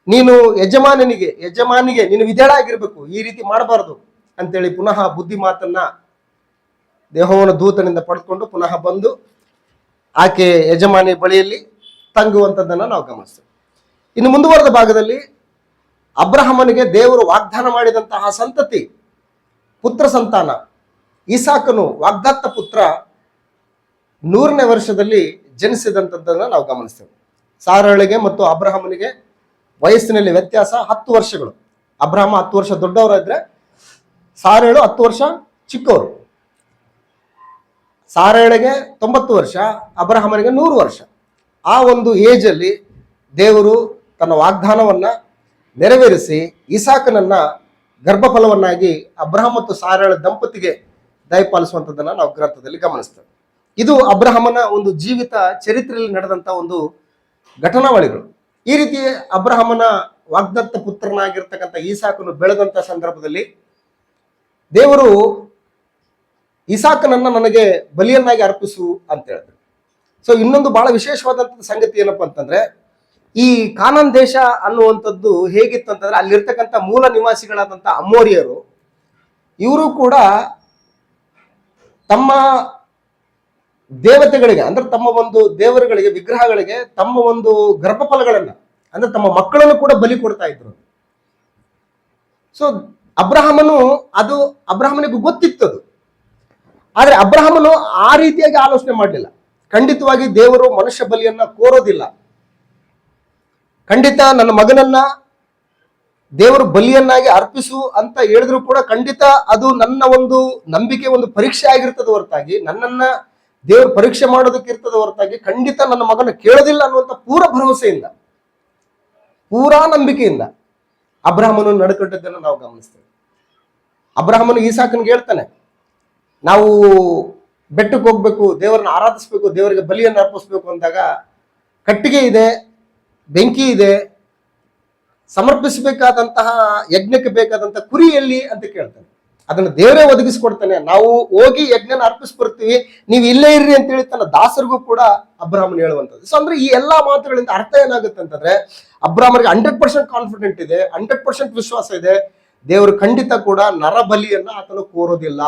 ನೀನು ಯಜಮಾನಿಗೆ ನೀನು ವಿಧೇಯಳಾಗಿರ್ಬೇಕು, ಈ ರೀತಿ ಮಾಡಬಾರದು ಅಂತೇಳಿ ಪುನಃ ಬುದ್ಧಿ ಮಾತನ್ನ ಯೆಹೋವನ ದೂತನಿಂದ ಪಡೆದುಕೊಂಡು ಪುನಃ ಬಂದು ಆಕೆ ಯಜಮಾನಿ ಬಳಿಯಲ್ಲಿ ತಂಗುವಂಥದ್ದನ್ನ ನಾವು ಗಮನಿಸ್ತೇವೆ. ಇನ್ನು ಮುಂದುವರೆದ ಭಾಗದಲ್ಲಿ ಅಬ್ರಹಾಮನಿಗೆ ದೇವರು ವಾಗ್ದಾನ ಮಾಡಿದಂತಹ ಸಂತತಿ, ಪುತ್ರ ಸಂತಾನ ಇಸಾಕನು ವಾಗ್ದತ್ತ ಪುತ್ರ 100ನೇ ವರ್ಷದಲ್ಲಿ ಜನಿಸಿದಂಥದ್ದನ್ನ ನಾವು ಗಮನಿಸ್ತೇವೆ. ಸಾರಳಿಗೆ ಮತ್ತು ಅಬ್ರಹಾಮನಿಗೆ ವಯಸ್ಸಿನಲ್ಲಿ ವ್ಯತ್ಯಾಸ 10 ವರ್ಷಗಳು. ಅಬ್ರಹಾಮ 10 ವರ್ಷ ದೊಡ್ಡವರಾದ್ರೆ ಸಾರಳು 10 ವರ್ಷ ಚಿಕ್ಕವರು. ಸಾರಳಿಗೆ 90 ವರ್ಷ, ಅಬ್ರಹಾಮನಿಗೆ 100 ವರ್ಷ. ಆ ಒಂದು ಏಜ್ ಅಲ್ಲಿ ದೇವರು ತನ್ನ ವಾಗ್ದಾನವನ್ನ ನೆರವೇರಿಸಿ ಇಸಾಕನನ್ನ ಗರ್ಭಫಲವನ್ನಾಗಿ ಅಬ್ರಹಾಮ ಮತ್ತು ಸಾರಳ ದಂಪತಿಗೆ ದಯಪಾಲಿಸುವಂಥದ್ದನ್ನ ನಾವು ಗ್ರಂಥದಲ್ಲಿ ಗಮನಿಸ್ತೇವೆ. ಇದು ಅಬ್ರಹಾಮನ ಒಂದು ಜೀವಿತ ಚರಿತ್ರೆಯಲ್ಲಿ ನಡೆದಂತ ಒಂದು ಘಟನಾವಳಿಗಳು. ಈ ರೀತಿ ಅಬ್ರಹಾಮನ ವಾಗ್ದತ್ತ ಪುತ್ರನಾಗಿರ್ತಕ್ಕಂಥ ಇಸಾಕನು ಬೆಳೆದಂತ ಸಂದರ್ಭದಲ್ಲಿ ದೇವರು ಇಸಾಕನನ್ನ ನನಗೆ ಬಲಿಯನ್ನಾಗಿ ಅರ್ಪಿಸು ಅಂತ ಹೇಳಿದ್ರು. ಸೊ ಇನ್ನೊಂದು ಬಹಳ ವಿಶೇಷವಾದಂಥ ಸಂಗತಿ ಏನಪ್ಪಾ ಅಂತಂದ್ರೆ, ಈ ಕಾನಾನ್ ದೇಶ ಅನ್ನುವಂಥದ್ದು ಹೇಗಿತ್ತು ಅಂತಂದ್ರೆ, ಅಲ್ಲಿರ್ತಕ್ಕಂಥ ಮೂಲ ನಿವಾಸಿಗಳಾದಂಥ ಅಮೋರಿಯರು, ಇವರು ಕೂಡ ತಮ್ಮ ದೇವತೆಗಳಿಗೆ ಅಂದ್ರೆ ತಮ್ಮ ಒಂದು ದೇವರುಗಳಿಗೆ, ವಿಗ್ರಹಗಳಿಗೆ ತಮ್ಮ ಒಂದು ಗರ್ಭಫಲಗಳನ್ನ ಅಂದ್ರೆ ತಮ್ಮ ಮಕ್ಕಳನ್ನು ಕೂಡ ಬಲಿ ಕೊಡ್ತಾ ಇದ್ರು. ಸೊ ಅಬ್ರಹಾಮನಿಗೂ ಗೊತ್ತಿತ್ತದು. ಆದ್ರೆ ಅಬ್ರಹಾಮನು ಆ ರೀತಿಯಾಗಿ ಆಲೋಚನೆ ಮಾಡಲಿಲ್ಲ. ಖಂಡಿತವಾಗಿ ದೇವರು ಮನುಷ್ಯ ಬಲಿಯನ್ನ ಕೋರೋದಿಲ್ಲ. ಖಂಡಿತ ನನ್ನ ಮಗನನ್ನ ದೇವರು ಬಲಿಯನ್ನಾಗಿ ಅರ್ಪಿಸು ಅಂತ ಹೇಳಿದ್ರು ಕೂಡ ಖಂಡಿತ ಅದು ನನ್ನ ಒಂದು ನಂಬಿಕೆ ಒಂದು ಪರೀಕ್ಷೆ ಆಗಿರ್ತದೆ ಹೊರತಾಗಿ, ನನ್ನನ್ನ ದೇವರು ಪರೀಕ್ಷೆ ಮಾಡೋದಕ್ಕೆ ಇರ್ತದೆ ಹೊರತಾಗಿ ಖಂಡಿತ ನನ್ನ ಮಗನ ಕೇಳೋದಿಲ್ಲ ಅನ್ನುವಂಥ ಪೂರ ಭರವಸೆಯಿಂದ, ಪೂರಾ ನಂಬಿಕೆಯಿಂದ ಅಬ್ರಹಾಮನು ನಡ್ಕೊಂಡದ್ದನ್ನು ನಾವು ಗಮನಿಸ್ತೇವೆ. ಅಬ್ರಹಾಮನು ಇಸಾಕನಿಗೆ ಹೇಳ್ತಾನೆ, ನಾವು ಬೆಟ್ಟಕ್ಕೆ ಹೋಗ್ಬೇಕು, ದೇವರನ್ನ ಆರಾಧಿಸ್ಬೇಕು, ದೇವರಿಗೆ ಬಲಿಯನ್ನು ಅರ್ಪಿಸ್ಬೇಕು ಅಂದಾಗ ಕಟ್ಟಿಗೆ ಇದೆ, ಬೆಂಕಿ ಇದೆ, ಸಮರ್ಪಿಸಬೇಕಾದಂತಹ ಯಜ್ಞಕ್ಕೆ ಬೇಕಾದಂತಹ ಕುರಿಯಲ್ಲಿ ಅಂತ ಕೇಳ್ತಾನೆ. ಅದನ್ನು ದೇವರೇ ಒದಗಿಸ್ಕೊಡ್ತಾನೆ, ನಾವು ಹೋಗಿ ಯಜ್ಞನ ಅರ್ಪಿಸ್ಬರ್ತೀವಿ, ನೀವು ಇಲ್ಲೇ ಇರ್ರಿ ಅಂತ ಹೇಳಿ ತನ್ನ ದಾಸರಿಗೂ ಕೂಡ ಅಬ್ರಹಾಮನ್ ಹೇಳುವಂಥದ್ದು. ಸೊ ಅಂದ್ರೆ ಈ ಎಲ್ಲಾ ಮಾತುಗಳಿಂದ ಅರ್ಥ ಏನಾಗುತ್ತೆ ಅಂತಂದ್ರೆ, ಅಬ್ರಹಾಮನಿಗೆ 100% ಕಾನ್ಫಿಡೆಂಟ್ ಇದೆ, 100% ವಿಶ್ವಾಸ ಇದೆ, ದೇವರು ಖಂಡಿತ ಕೂಡ ನರಬಲಿಯನ್ನ ಆತನು ಕೋರೋದಿಲ್ಲ.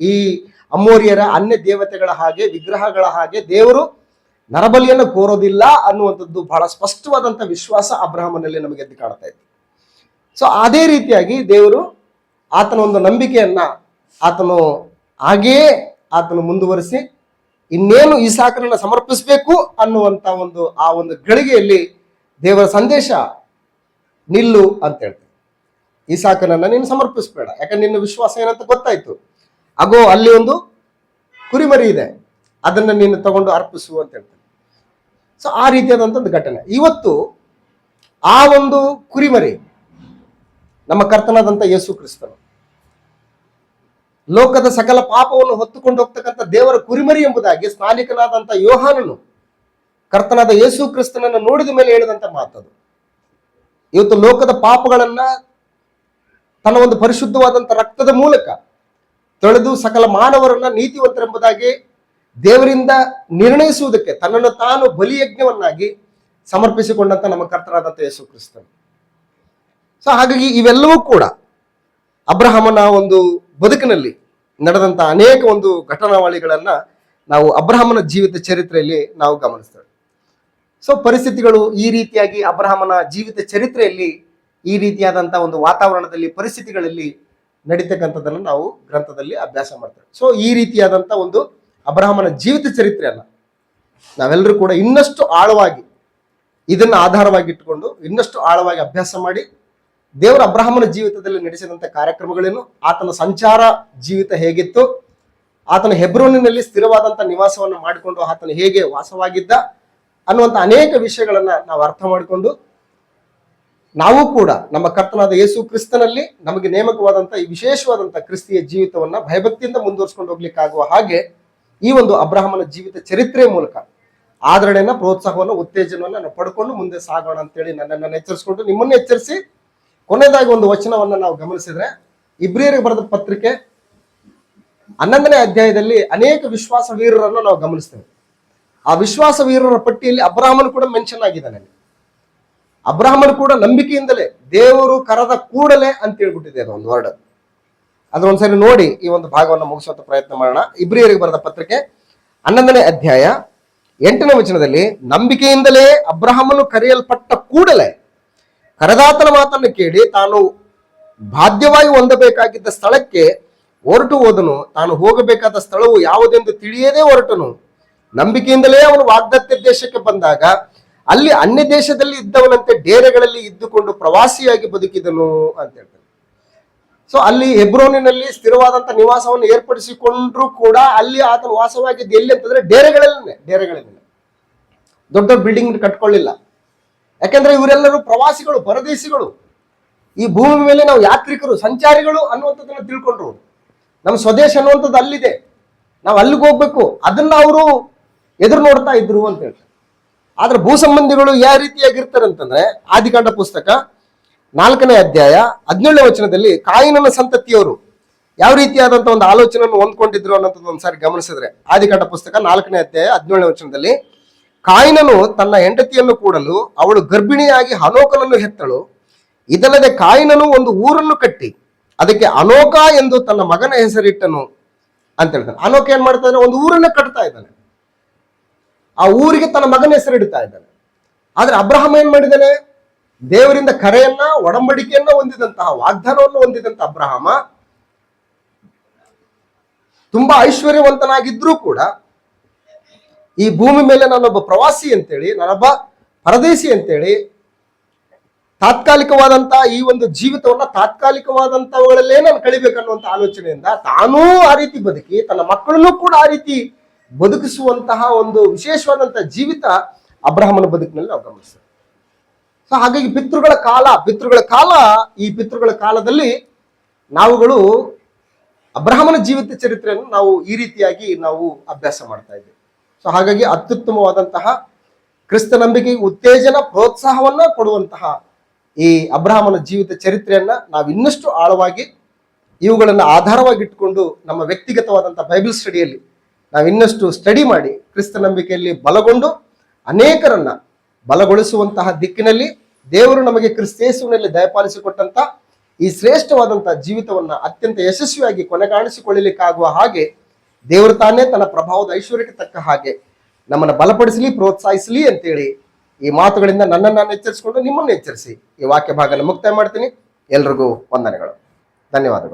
ಈ ಅಮೋರಿಯರ ಅನ್ಯ ದೇವತೆಗಳ ಹಾಗೆ, ವಿಗ್ರಹಗಳ ಹಾಗೆ ದೇವರು ನರಬಲಿಯನ್ನು ಕೋರೋದಿಲ್ಲ ಅನ್ನುವಂಥದ್ದು ಬಹಳ ಸ್ಪಷ್ಟವಾದಂಥ ವಿಶ್ವಾಸ ಅಬ್ರಹಾಮನಲ್ಲಿ ನಮಗೆ ಎದ್ದು ಕಾಣ್ತಾ ಇತ್ತು. ಸೊ ಅದೇ ರೀತಿಯಾಗಿ ದೇವರು ಆತನ ಒಂದು ನಂಬಿಕೆಯನ್ನ ಆತನು ಮುಂದುವರಿಸಿ ಇನ್ನೇನು ಇಸಾಕನನ್ನ ಸಮರ್ಪಿಸಬೇಕು ಅನ್ನುವಂತ ಆ ಒಂದು ಗಳಿಗೆಯಲ್ಲಿ ದೇವರ ಸಂದೇಶ, ನಿಲ್ಲು ಅಂತ ಹೇಳ್ತಾರೆ. ಇಸಾಕನನ್ನ ನೀನು ಸಮರ್ಪಿಸ್ಬೇಡ, ಯಾಕಂದ್ರೆ ನಿನ್ನ ವಿಶ್ವಾಸ ಏನಂತ ಗೊತ್ತಾಯ್ತು, ಅಗೋ ಅಲ್ಲಿ ಒಂದು ಕುರಿಮರಿ ಇದೆ, ಅದನ್ನ ನೀನು ತಗೊಂಡು ಅರ್ಪಿಸು ಅಂತ ಹೇಳ್ತಾರೆ. ಸೊ ಆ ರೀತಿಯಾದಂಥ ಒಂದು ಘಟನೆ. ಇವತ್ತು ಆ ಒಂದು ಕುರಿಮರಿ ನಮ್ಮ ಕರ್ತನಾದಂಥ ಯೇಸು ಕ್ರಿಸ್ತನು. ಲೋಕದ ಸಕಲ ಪಾಪವನ್ನು ಹೊತ್ತುಕೊಂಡು ಹೋಗ್ತಕ್ಕಂಥ ದೇವರ ಕುರಿಮರಿ ಎಂಬುದಾಗಿ ಸ್ನಾನಿಕನಾದಂಥ ಯೋಹಾನನು ಕರ್ತನಾದ ಯೇಸು ಕ್ರಿಸ್ತನನ್ನು ನೋಡಿದ ಮೇಲೆ ಹೇಳಿದಂತ ಮಾತದು. ಇವತ್ತು ಲೋಕದ ಪಾಪಗಳನ್ನ ತನ್ನ ಒಂದು ಪರಿಶುದ್ಧವಾದಂಥ ರಕ್ತದ ಮೂಲಕ ತೊಳೆದು ಸಕಲ ಮಾನವರನ್ನ ನೀತಿವಂತರೆಂಬುದಾಗಿ ದೇವರಿಂದ ನಿರ್ಣಯಿಸುವುದಕ್ಕೆ ತನ್ನನ್ನು ತಾನು ಬಲಿಯಜ್ಞವನ್ನಾಗಿ ಸಮರ್ಪಿಸಿಕೊಂಡಂತ ನಮ್ಮ ಕರ್ತನಾದಂಥ ಯೇಸು ಕ್ರಿಸ್ತನು. ಸೊ ಹಾಗಾಗಿ ಇವೆಲ್ಲವೂ ಕೂಡ ಅಬ್ರಹಾಮನ ಒಂದು ಬದುಕಿನಲ್ಲಿ ನಡೆದಂತ ಅನೇಕ ಒಂದು ಘಟನಾವಳಿಗಳನ್ನ ನಾವು ಅಬ್ರಹಾಮನ ಜೀವಿತ ಚರಿತ್ರೆಯಲ್ಲಿ ನಾವು ಗಮನಿಸ್ತೇವೆ. ಸೊ ಪರಿಸ್ಥಿತಿಗಳು ಈ ರೀತಿಯಾಗಿ ಅಬ್ರಹಾಮನ ಜೀವಿತ ಚರಿತ್ರೆಯಲ್ಲಿ ಈ ರೀತಿಯಾದಂತಹ ಒಂದು ವಾತಾವರಣದಲ್ಲಿ ಪರಿಸ್ಥಿತಿಗಳಲ್ಲಿ ನಡೀತಕ್ಕಂಥದ್ದನ್ನು ನಾವು ಗ್ರಂಥದಲ್ಲಿ ಅಭ್ಯಾಸ ಮಾಡ್ತೇವೆ. ಸೊ ಈ ರೀತಿಯಾದಂಥ ಒಂದು ಅಬ್ರಹಾಮನ ಜೀವಿತ ಚರಿತ್ರೆಯನ್ನ ನಾವೆಲ್ಲರೂ ಕೂಡ ಇನ್ನಷ್ಟು ಆಳವಾಗಿ ಇದನ್ನು ಆಧಾರವಾಗಿಟ್ಟುಕೊಂಡು ಇನ್ನಷ್ಟು ಆಳವಾಗಿ ಅಭ್ಯಾಸ ಮಾಡಿ ದೇವರ ಅಬ್ರಹಾಮನ ಜೀವಿತದಲ್ಲಿ ನಡೆಸಿದಂಥ ಕಾರ್ಯಕ್ರಮಗಳೇನು, ಆತನ ಸಂಚಾರ ಜೀವಿತ ಹೇಗಿತ್ತು, ಆತನ ಹೆಬ್ರೋನಿನಲ್ಲಿ ಸ್ಥಿರವಾದಂಥ ನಿವಾಸವನ್ನು ಮಾಡಿಕೊಂಡು ಆತನ ಹೇಗೆ ವಾಸವಾಗಿದ್ದ ಅನ್ನುವಂಥ ಅನೇಕ ವಿಷಯಗಳನ್ನ ನಾವು ಅರ್ಥ ಮಾಡಿಕೊಂಡು ನಾವು ಕೂಡ ನಮ್ಮ ಕರ್ತನಾದ ಯೇಸು ಕ್ರಿಸ್ತನಲ್ಲಿ ನಮಗೆ ನೇಮಕವಾದಂಥ ಈ ವಿಶೇಷವಾದಂಥ ಕ್ರಿಸ್ತಿಯ ಜೀವಿತವನ್ನ ಭಯಭಕ್ತಿಯಿಂದ ಮುಂದುವರಿಸಿಕೊಂಡು ಹೋಗ್ಲಿಕ್ಕಾಗುವ ಹಾಗೆ ಈ ಒಂದು ಅಬ್ರಹಾಮನ ಜೀವಿತ ಚರಿತ್ರೆಯ ಮೂಲಕ ಆದರಣೆಯನ್ನ, ಪ್ರೋತ್ಸಾಹವನ್ನು, ಉತ್ತೇಜನವನ್ನು ನಾವು ಪಡ್ಕೊಂಡು ಮುಂದೆ ಸಾಗೋಣ ಅಂತೇಳಿ ನನ್ನನ್ನು ಎಚ್ಚರಿಸಿಕೊಂಡು ನಿಮ್ಮನ್ನು ಎಚ್ಚರಿಸಿ ಕೊನೆಯದಾಗಿ ಒಂದು ವಚನವನ್ನ ನಾವು ಗಮನಿಸಿದ್ರೆ ಇಬ್ರಿಯರಿಗೆ ಬರೆದ ಪತ್ರಿಕೆ 11ನೇ ಅಧ್ಯಾಯದಲ್ಲಿ ಅನೇಕ ವಿಶ್ವಾಸ ವೀರರನ್ನು ನಾವು ಗಮನಿಸ್ತೇವೆ. ಆ ವಿಶ್ವಾಸ ವೀರರ ಪಟ್ಟಿಯಲ್ಲಿ ಅಬ್ರಹಾಮನು ಕೂಡ ಮೆನ್ಷನ್ ಆಗಿದ್ದಾನೆ. ಅಬ್ರಹಾಮನು ಕೂಡ ನಂಬಿಕೆಯಿಂದಲೇ ದೇವರು ಕರೆದ ಕೂಡಲೇ ಅಂತ ಹೇಳ್ಬಿಟ್ಟಿದೆ ಅದು ಒಂದು ವರ್ಡ್. ಅದೊಂದ್ಸರಿ ನೋಡಿ ಈ ಒಂದು ಭಾಗವನ್ನು ಮುಗಿಸುವಂತ ಪ್ರಯತ್ನ ಮಾಡೋಣ. ಇಬ್ರಿಯರಿಗೆ ಬರೆದ ಪತ್ರಿಕೆ 11ನೇ ಅಧ್ಯಾಯ 8ನೇ ವಚನದಲ್ಲಿ, ನಂಬಿಕೆಯಿಂದಲೇ ಅಬ್ರಹಾಮನು ಕರೆಯಲ್ಪಟ್ಟ ಕೂಡಲೇ ಕರೆದಾತನ ಮಾತನ್ನು ಕೇಳಿ ತಾನು ಬಾಧ್ಯವಾಗಿ ಹೊಂದಬೇಕಾಗಿದ್ದ ಸ್ಥಳಕ್ಕೆ ಹೊರಟು ಹೋದನು. ತಾನು ಹೋಗಬೇಕಾದ ಸ್ಥಳವು ಯಾವುದೆಂದು ತಿಳಿಯದೇ ಹೊರಟನು. ನಂಬಿಕೆಯಿಂದಲೇ ಅವನು ವಾಗ್ದತ್ತ ದೇಶಕ್ಕೆ ಬಂದಾಗ ಅಲ್ಲಿ ಅನ್ಯ ದೇಶದಲ್ಲಿ ಇದ್ದವನಂತೆ ಡೇರೆಗಳಲ್ಲಿ ಇದ್ದುಕೊಂಡು ಪ್ರವಾಸಿಯಾಗಿ ಬದುಕಿದನು ಅಂತ ಹೇಳ್ತಾನೆ. ಸೊ ಅಲ್ಲಿ ಹೆಬ್ರೋನಿನಲ್ಲಿ ಸ್ಥಿರವಾದಂತ ನಿವಾಸವನ್ನು ಏರ್ಪಡಿಸಿಕೊಂಡ್ರು ಕೂಡ ಅಲ್ಲಿ ಆತನು ವಾಸವಾಗಿದ್ದು ಎಲ್ಲಿ ಅಂತಂದ್ರೆ ಡೇರೆಗಳಲ್ಲಿ ದೊಡ್ಡ ಬಿಲ್ಡಿಂಗ್ ಕಟ್ಕೊಳ್ಳಿಲ್ಲ. ಯಾಕೆಂದ್ರೆ ಇವರೆಲ್ಲರೂ ಪ್ರವಾಸಿಗಳು, ಪರದೇಶಿಗಳು. ಈ ಭೂಮಿ ಮೇಲೆ ನಾವು ಯಾತ್ರಿಕರು, ಸಂಚಾರಿಗಳು ಅನ್ನುವಂಥದ್ದನ್ನ ತಿಳ್ಕೊಂಡ್ರು. ನಮ್ಮ ಸ್ವದೇಶ ಅನ್ನುವಂಥದ್ದು ಅಲ್ಲಿದೆ, ನಾವು ಅಲ್ಲಿಗೆ ಹೋಗ್ಬೇಕು, ಅದನ್ನ ಅವರು ಎದುರು ನೋಡ್ತಾ ಇದ್ರು ಅಂತ ಹೇಳ್ತಾರೆ. ಆದ್ರೆ ಭೂ ಸಂಬಂಧಿಗಳು ಯಾವ ರೀತಿಯಾಗಿರ್ತಾರೆ ಅಂತಂದ್ರೆ ಆದಿಕಾಂಡ ಪುಸ್ತಕ 4ನೇ ಅಧ್ಯಾಯ 17ನೇ ವಚನದಲ್ಲಿ ಕಾಯಿನನ ಸಂತತಿಯವರು ಯಾವ ರೀತಿಯಾದಂತ ಒಂದು ಆಲೋಚನೆಯನ್ನು ಹೊಂದ್ಕೊಂಡಿದ್ರು ಅನ್ನೋಂಥದ್ದು ಒಂದ್ಸಾರಿ ಗಮನಿಸಿದ್ರೆ ಆದಿಕಾಂಡ ಪುಸ್ತಕ 4ನೇ ಅಧ್ಯಾಯ 17ನೇ ವಚನದಲ್ಲಿ, ಕಾಯಿನನು ತನ್ನ ಹೆಂಡತಿಯನ್ನು ಕೂಡಲು ಅವಳು ಗರ್ಭಿಣಿಯಾಗಿ ಹನೋಕನನ್ನು ಹೆತ್ತಳು. ಇದಲ್ಲದೆ ಕಾಯಿನನು ಒಂದು ಊರನ್ನು ಕಟ್ಟಿ ಅದಕ್ಕೆ ಅನೋಕ ಎಂದು ತನ್ನ ಮಗನ ಹೆಸರಿಟ್ಟನು ಅಂತ ಹೇಳ್ತಾನೆ. ಅನೋಕ ಏನ್ ಮಾಡ್ತಾ ಇದ್ದಾನೆ? ಒಂದು ಊರನ್ನ ಕಟ್ತಾ ಇದ್ದಾನೆ, ಆ ಊರಿಗೆ ತನ್ನ ಮಗನ ಹೆಸರಿಡ್ತಾ ಇದ್ದಾನೆ. ಆದ್ರೆ ಅಬ್ರಹಾಮ ಏನ್ ಮಾಡಿದ್ದಾನೆ? ದೇವರಿಂದ ಕರೆಯನ್ನ, ಒಡಂಬಡಿಕೆಯನ್ನ ಹೊಂದಿದಂತಹ, ವಾಗ್ದಾನವನ್ನು ಹೊಂದಿದಂತ ಅಬ್ರಹಾಮ ತುಂಬಾ ಐಶ್ವರ್ಯವಂತನಾಗಿದ್ರೂ ಕೂಡ ಈ ಭೂಮಿ ಮೇಲೆ ನಾನೊಬ್ಬ ಪ್ರವಾಸಿ ಅಂತೇಳಿ, ನಾನೊಬ್ಬ ಪರದೇಶಿ ಅಂತೇಳಿ ತಾತ್ಕಾಲಿಕವಾದಂತಹ ಈ ಒಂದು ಜೀವಿತವನ್ನ ತಾತ್ಕಾಲಿಕವಾದಂತವುಗಳಲ್ಲೇ ನಾನು ಕಳಿಬೇಕನ್ನುವಂತ ಆಲೋಚನೆಯಿಂದ ತಾನೂ ಆ ರೀತಿ ಬದುಕಿ ತನ್ನ ಮಕ್ಕಳನ್ನು ಕೂಡ ಆ ರೀತಿ ಬದುಕಿಸುವಂತಹ ಒಂದು ವಿಶೇಷವಾದಂತಹ ಜೀವಿತ ಅಬ್ರಹಾಮನ ಬದುಕಿನಲ್ಲಿ ನಾವು ಗಮನಿಸ್ತೇವೆ. ಸೊ ಹಾಗಾಗಿ ಪಿತೃಗಳ ಕಾಲ ಈ ಪಿತೃಗಳ ಕಾಲದಲ್ಲಿ ನಾವುಗಳು ಅಬ್ರಹಾಮನ ಜೀವಿತ ಚರಿತ್ರೆಯನ್ನು ನಾವು ಈ ರೀತಿಯಾಗಿ ನಾವು ಅಭ್ಯಾಸ ಮಾಡ್ತಾ ಇದ್ದೇವೆ. ಸೊ ಹಾಗಾಗಿ ಅತ್ಯುತ್ತಮವಾದಂತಹ ಕ್ರಿಸ್ತ ನಂಬಿಕೆಗೆ ಉತ್ತೇಜನ, ಪ್ರೋತ್ಸಾಹವನ್ನ ಕೊಡುವಂತಹ ಈ ಅಬ್ರಹಾಮನ ಜೀವಿತ ಚರಿತ್ರೆಯನ್ನ ನಾವು ಇನ್ನಷ್ಟು ಆಳವಾಗಿ ಇವುಗಳನ್ನು ಆಧಾರವಾಗಿಟ್ಟುಕೊಂಡು ನಮ್ಮ ವ್ಯಕ್ತಿಗತವಾದಂತಹ ಬೈಬಲ್ ಸ್ಟಡಿಯಲ್ಲಿ ನಾವು ಇನ್ನಷ್ಟು ಸ್ಟಡಿ ಮಾಡಿ ಕ್ರಿಸ್ತ ನಂಬಿಕೆಯಲ್ಲಿ ಬಲಗೊಂಡು ಅನೇಕರನ್ನ ಬಲಗೊಳಿಸುವಂತಹ ದಿಕ್ಕಿನಲ್ಲಿ ದೇವರು ನಮಗೆ ಕ್ರಿಸ್ತೇಸುವಿನಲ್ಲಿ ದಯಪಾಲಿಸಿಕೊಟ್ಟಂತ ಈ ಶ್ರೇಷ್ಠವಾದಂತಹ ಜೀವಿತವನ್ನ ಅತ್ಯಂತ ಯಶಸ್ವಿಯಾಗಿ ಕೊನೆಗಾಣಿಸಿಕೊಳ್ಳಲಿಕ್ಕಾಗುವ ಹಾಗೆ ದೇವರು ತಾನೇ ತನ್ನ ಪ್ರಭಾವದ ಐಶ್ವರ್ಯಕ್ಕೆ ತಕ್ಕ ಹಾಗೆ ನಮ್ಮನ್ನು ಬಲಪಡಿಸಲಿ, ಪ್ರೋತ್ಸಾಹಿಸಲಿ ಅಂತೇಳಿ ಈ ಮಾತುಗಳಿಂದ ನನ್ನನ್ನು ನಾನು ಎಚ್ಚರಿಸಿಕೊಂಡು ನಿಮ್ಮನ್ನು ಎಚ್ಚರಿಸಿ ಈ ವಾಕ್ಯ ಭಾಗನ ಮುಕ್ತಾಯ ಮಾಡ್ತೀನಿ. ಎಲ್ರಿಗೂ ವಂದನೆಗಳು, ಧನ್ಯವಾದಗಳು.